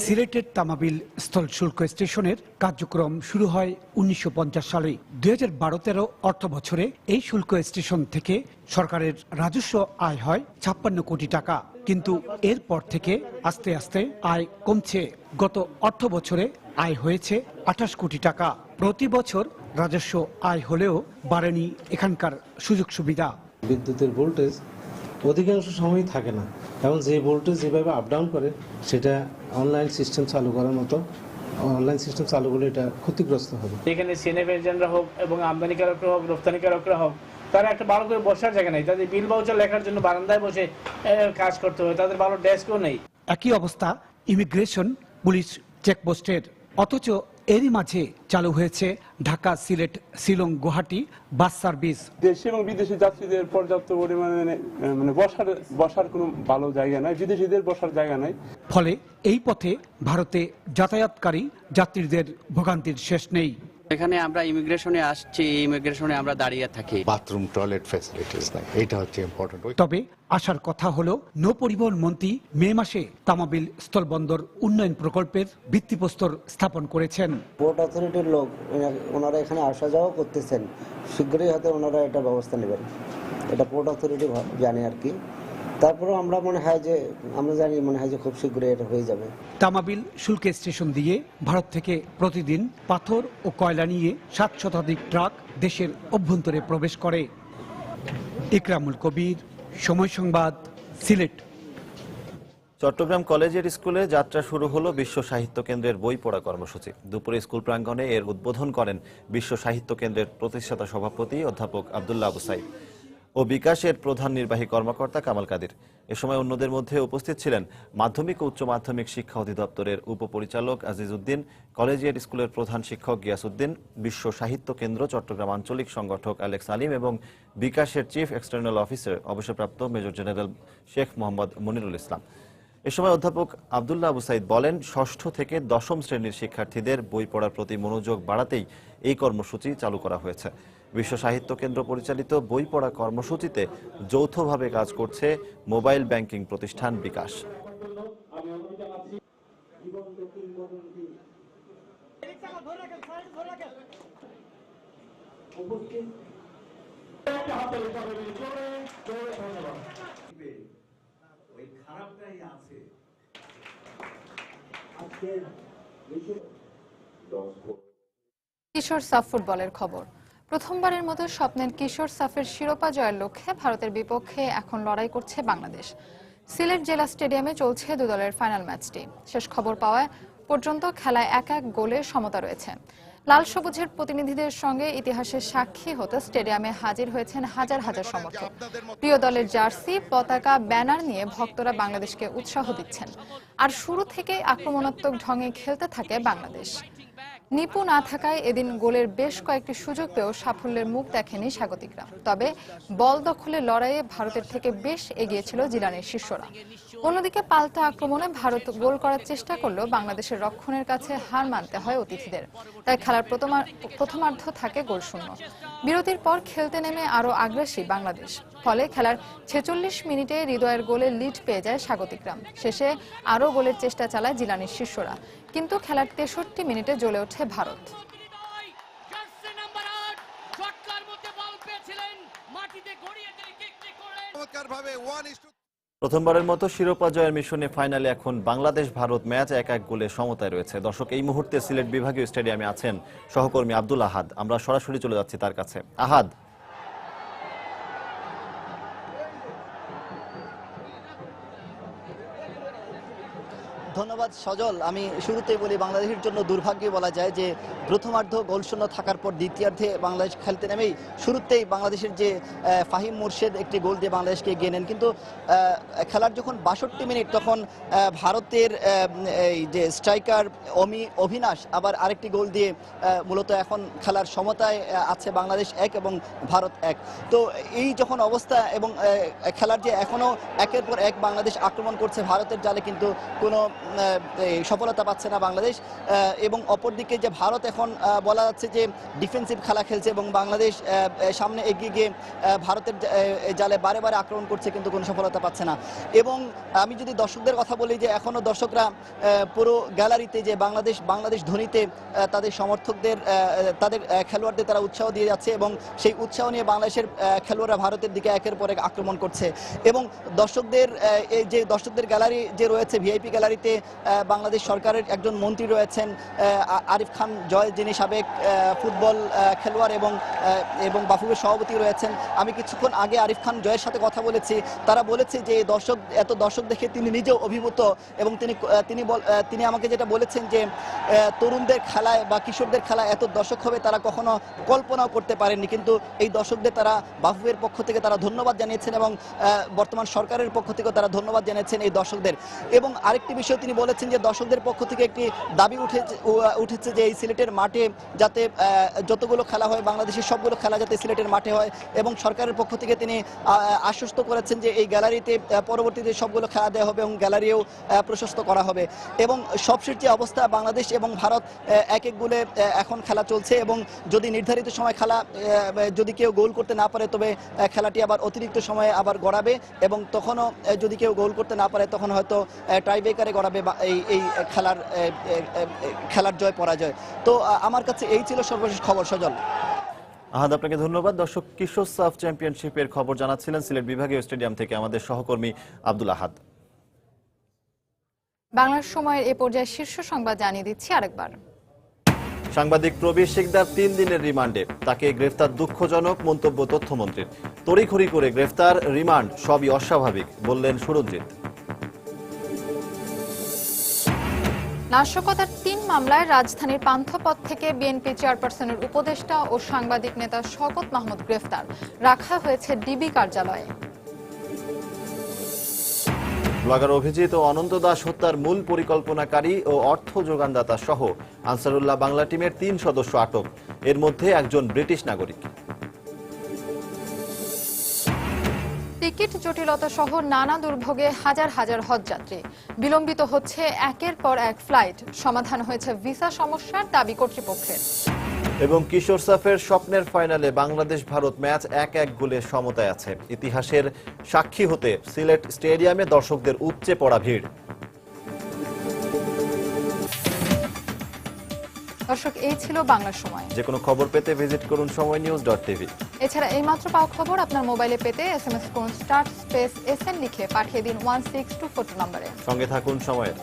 সিলেটের তামাবিল স্থল শুল্ক স্টেশনের কার্যক্রম শুরু হয় 1950 সালে। 2012-13 অর্থ বছরে এই শুল্ক স্টেশন থেকে সরকারের রাজস্ব আয় হয় 56 কোটি টাকা, কিন্তু এরপর থেকে আস্তে আস্তে আয় কমছে। গত অর্থ বছরে আয় হয়েছে 28 কোটি টাকা। প্রতি বছর রাজস্ব আয় হলেও বাড়েনি এখানকার সুযোগ সুবিধা। বিদ্যুতের ভোল্টেজ অধিকাংশ সময় থাকে না, এবং যে ভোল্টেজ যেভাবে আপ ডাউন করে সেটা অনলাইন সিস্টেম চালু করার মতো, অনলাইন সিস্টেম চালু করলে এটা ক্ষতিগ্রস্ত হবে। এখানে সিএনএফ এজেন্টরা হোক এবং আমদানিকারকরা হোক, রপ্তানিকারকরা হোক, তারা একটা ভালো করে বসার জায়গা নেই। তাদের বিল ভাউচার লেখার জন্য বারান্দায় বসে কাজ করতে হয়, তাদের ভালো ডেস্কও নেই। একই অবস্থা ইমিগ্রেশন, পুলিশ চেকপোস্টের। অথচ এরই মাঝে চালু হয়েছে ঢাকা, সিলেট, শিলং, গুয়াহাটি বাস সার্ভিস। দেশি এবং বিদেশি যাত্রীদের পর্যাপ্ত পরিমাণে বসার কোনো ভালো জায়গা নাই, বিদেশিদের বসার জায়গা নাই। ফলে এই পথে ভারতে যাতায়াতকারী যাত্রীদের ভোগান্তির শেষ নেই। এখানে আমরা ইমিগ্রেশনে আসছি, ইমিগ্রেশনে আমরা দাঁড়িয়ে থাকি, বাথরুম টয়লেট ফ্যাসিলিটিস নাই, এটা হচ্ছে ইম্পর্টেন্ট। তবে আসার কথা হলো, নৌ পরিবহন মন্ত্রী মে মাসে তামাবিল স্থলবন্দর উন্নয়ন প্রকল্পের ভিত্তিপ্রস্তর স্থাপন করেছেন। পোর্ট অথরিটির লোক ওনারা এখানে আসা যাওয়া করতেছেন, শীঘ্রই হয়তো ওনারা এটা ব্যবস্থা নেবেন, এটা পোর্ট অথরিটি জানে আর কি। তারপরেও আমরা জানি খুব শীঘ্রই এটা হয়ে যাবে। তামাবিল শুল্ক স্টেশন দিয়ে ভারত থেকে প্রতিদিন পাথর ও কয়লা নিয়ে 7 শতাধিক ট্রাক দেশের অভ্যন্তরে প্রবেশ করে। ইকরামুল কবির, সময় সংবাদ, সিলেট। চট্টগ্রাম কলেজের স্কুলে যাত্রা শুরু হলো বিশ্ব সাহিত্য কেন্দ্রের বই পড়া কর্মসূচি। দুপুরে স্কুল প্রাঙ্গণে এর উদ্বোধন করেন বিশ্ব সাহিত্য কেন্দ্রের প্রতিষ্ঠাতা সভাপতি অধ্যাপক আব্দুল্লাহ আবু সাইদ ও বিকাশের প্রধান নির্বাহী কর্মকর্তা কামাল কাদির। এ সময় অন্যদের মধ্যে উপস্থিত ছিলেন মাধ্যমিক ও উচ্চ মাধ্যমিক শিক্ষা অধিদপ্তরের উপপরিচালক আজিজ উদ্দিন, কলেজিয়েট স্কুলের প্রধান শিক্ষক গিয়াসউদ্দিন, বিশ্ব সাহিত্য কেন্দ্র চট্টগ্রাম আঞ্চলিক সংগঠক আলেক্স আলিম এবং বিকাশের চিফ এক্সটার্নাল অফিসার অবসরপ্রাপ্ত মেজর জেনারেল শেখ মোহাম্মদ মনিরুল ইসলাম। এ সময় অধ্যাপক আব্দুল্লাহ আবু সাইদ বলেন, ষষ্ঠ থেকে দশম শ্রেণীর শিক্ষার্থীদের বই পড়ার প্রতি মনোযোগ বাড়াতেই এই কর্মসূচি চালু করা হয়েছে। বিশ্ব সাহিত্য কেন্দ্র পরিচালিত বই পড়া কর্মসূচিতে যৌথভাবে কাজ করছে মোবাইল ব্যাংকিং প্রতিষ্ঠান বিকাশ। কিশোর সাফ ফুটবলের খবর। প্রথমবারের মতো স্বপ্নের কিশোর সাফের শিরোপা জয়ের লক্ষ্যে ভারতের বিপক্ষে এখন লড়াই করছে বাংলাদেশ। সিলেট জেলা স্টেডিয়ামে চলছে দু দলের ফাইনাল ম্যাচটি। শেষ খবর পাওয়া পর্যন্ত খেলায় 1-1 গোলে সমতা রয়েছে। লাল সবুজের প্রতিনিধিদের সঙ্গে ইতিহাসের সাক্ষী হতে স্টেডিয়ামে হাজির হয়েছেন হাজার হাজার সমর্থক। প্রিয় দলের জার্সি, পতাকা, ব্যানার নিয়ে ভক্তরা বাংলাদেশকে উৎসাহ দিচ্ছেন। আর শুরু থেকেই আক্রমণাত্মক ঢঙে খেলতে থাকে বাংলাদেশ। নিপু না থাকায় এদিন গোলের বেশ কয়েকটি সুযোগ পেয়েও সাফল্যের মুখ দেখেনি স্বাগতিকরা। তবে বল দখলের লড়াইয়ে ভারতের থেকে বেশ এগিয়ে ছিল জিলানির শিষ্যরা। অন্যদিকে পাল্টা আক্রমণে ভারত গোল করার চেষ্টা করলেও বাংলাদেশের রক্ষণের কাছে হার মানতে হয় অতিথিদের। তাই খেলার প্রথমার্ধ থাকে গোলশূন্য। বিরতির পর খেলতে নেমে আরও আগ্রাসী বাংলাদেশ। ফলে খেলার 46 মিনিটে হৃদয়ের গোলে লিড পেয়ে যায় স্বাগতিকরা। শেষে আরও গোলের চেষ্টা চালায় জিলানির শিষ্যরা, কিন্তু খেলার 63 মিনিটে জ্বলে ওঠে ভারত। প্রথমবারের মতো শিরোপা জয়ের মিশনে ফাইনালে এখন বাংলাদেশ ভারত ম্যাচ 1-1 গোলে সমতায় রয়েছে। দর্শক, এই মুহূর্তে সিলেট বিভাগীয় স্টেডিয়ামে আছেন সহকর্মী আব্দুল আহাদ। আমরা সরাসরি চলে যাচ্ছি তার কাছে। আহাদ, ধন্যবাদ সজল। আমি শুরুতেই বলি, বাংলাদেশের জন্য দুর্ভাগ্য বলা যায় যে প্রথমার্ধ গোলশূন্য থাকার পর দ্বিতীয়ার্ধে বাংলাদেশ খেলতে নেমেই শুরুতেই বাংলাদেশের যে ফাহিম মুর্শেদ একটি গোল দিয়ে বাংলাদেশকে এগিয়ে নেন, কিন্তু খেলার যখন 62 মিনিট তখন ভারতের এই যে স্ট্রাইকার অভিনাশ আবার আরেকটি গোল দিয়ে মূলত এখন খেলার সমতায় আছে বাংলাদেশ 1 এবং ভারত 1। তো এই যখন অবস্থা এবং খেলার যে এখনও একের পর এক বাংলাদেশ আক্রমণ করছে ভারতের জালে, কিন্তু কোনো সফলতা পাচ্ছে না বাংলাদেশ। এবং অপরদিকে যে ভারত এখন বলা যাচ্ছে যে ডিফেন্সিভ খেলা খেলছে এবং বাংলাদেশ সামনে এগিয়ে গিয়ে ভারতের জালে বারে বারে আক্রমণ করছে, কিন্তু কোনো সফলতা পাচ্ছে না। এবং আমি যদি দর্শকদের কথা বলি, যে এখনও দর্শকরা পুরো গ্যালারিতে যে বাংলাদেশ ধ্বনিতে তাদের সমর্থকদের তাদের খেলোয়াড়দের তারা উৎসাহ দিয়ে যাচ্ছে এবং সেই উৎসাহ নিয়ে বাংলাদেশের খেলোয়াড়রা ভারতের দিকে একের পর এক আক্রমণ করছে। এবং দর্শকদের গ্যালারি যে রয়েছে, ভিআইপি গ্যালারিতে বাংলাদেশ সরকারের একজন মন্ত্রী রয়েছেন আরিফ খান জয়, যিনি সাবেক ফুটবল খেলোয়াড় এবং বাফুফের সভাপতি রয়েছেন। আমি কিছুক্ষণ আগে আরিফ খান জয়ের সাথে কথা বলেছি, তারা বলেছে যে এত দর্শক দেখে তিনি নিজেও অভিভূত এবং তিনি আমাকে যেটা বলেছেন যে তরুণদের খেলায় বা কিশোরদের খেলায় এত দর্শক হবে তারা কখনো কল্পনাও করতে পারেননি, কিন্তু এই দর্শকদের তারা বাফুফের পক্ষ থেকে তারা ধন্যবাদ জানিয়েছেন এবং বর্তমান সরকারের পক্ষ থেকে তারা ধন্যবাদ জানিয়েছেন এই দর্শকদের। এবং আরেকটি বিষয় তিনি বলেছেন যে দর্শকদের পক্ষ থেকে একটি দাবি উঠেছে যে এই সিলেটের মাঠে যাতে যতগুলো খেলা হয় বাংলাদেশের সবগুলো খেলা যাতে সিলেটের মাঠে হয়, এবং সরকারের পক্ষ থেকে তিনি আশ্বস্ত করেছেন যে এই গ্যালারিতে পরবর্তীতে সবগুলো খেলা দেওয়া হবে এবং গ্যালারিও প্রশস্ত করা হবে। এবং সবশেষ যে অবস্থা, বাংলাদেশ এবং ভারত এক গোলে এখন খেলা চলছে এবং যদি নির্ধারিত সময় খেলা যদি কেউ গোল করতে না পারে তবে খেলাটি আবার অতিরিক্ত সময়ে আবার গড়াবে এবং তখনও যদি কেউ গোল করতে না পারে তখন হয়তো টাইব্রেকারে গড়াবে এই খেলার জয় পরাজয়। তো আমার কাছে এই ছিল সর্বশেষ খবর। সজল। আহাদ, আপনাকে ধন্যবাদ। দর্শক, কিশোর সাফ চ্যাম্পিয়নশিপের খবর জানাচ্ছিলেন সিলেট বিভাগীয় স্টেডিয়াম থেকে আমাদের সহকর্মী আব্দুল আহাদ। বাংলার সময়ের এ পর্যায়ে শীর্ষ সংবাদ জানিয়ে দিচ্ছি আরেকবার। সাংবাদিক প্রবীর শিকদার 3 দিনের রিমান্ডে, তাকে গ্রেফতার দুঃখজনক মন্তব্য তথ্যমন্ত্রীর। তড়িঘড়ি করে গ্রেফতার, রিমান্ড সবই অস্বাভাবিক বললেন সুরঞ্জিত। নাশকতার 3 মামলায় রাজধানীর পান্থপথ থেকে বিএনপি চেয়ারপারসনের উপদেষ্টা ও সাংবাদিক নেতা শওকত মাহমুদ গ্রেফতার, রাখা হয়েছে ডিবি কার্যালয়ে। ব্লগার অভিজিৎ ও অনন্ত দাস হত্যার মূল পরিকল্পনাকারী ও অর্থ যোগানদাতা সহ আনসারুল্লাহ বাংলা টিমের 3 সদস্য আটক, এর মধ্যে একজন ব্রিটিশ নাগরিক। টিকিট জটিলতা সহ নানা দুর্ভোগে হাজার হাজার হজযাত্রী, বিলম্বিত হচ্ছে একের পর এক ফ্লাইট, সমাধান হয়েছে ভিসা সমস্যার দাবি কর্তৃপক্ষের। এবং কিশোর সাফের স্বপ্নের ফাইনালে বাংলাদেশ ভারত ম্যাচ 1-1 গোলে সমতায় আছে। ইতিহাসের সাক্ষী হতে সিলেট স্টেডিয়ামে দর্শকদের উপচে পড়া ভিড়। দর্শক, এই ছিল বাংলার সময়। যে কোনো খবর পেতে ভিজিট করুন সময়নিউজ.tv। এছাড়া এই মাত্র পাওয়া খবর আপনার মোবাইলে পেতে SMS করুন *SN লিখে পাঠিয়ে দিন 16242 নম্বরে। সঙ্গে থাকুন সময়ের।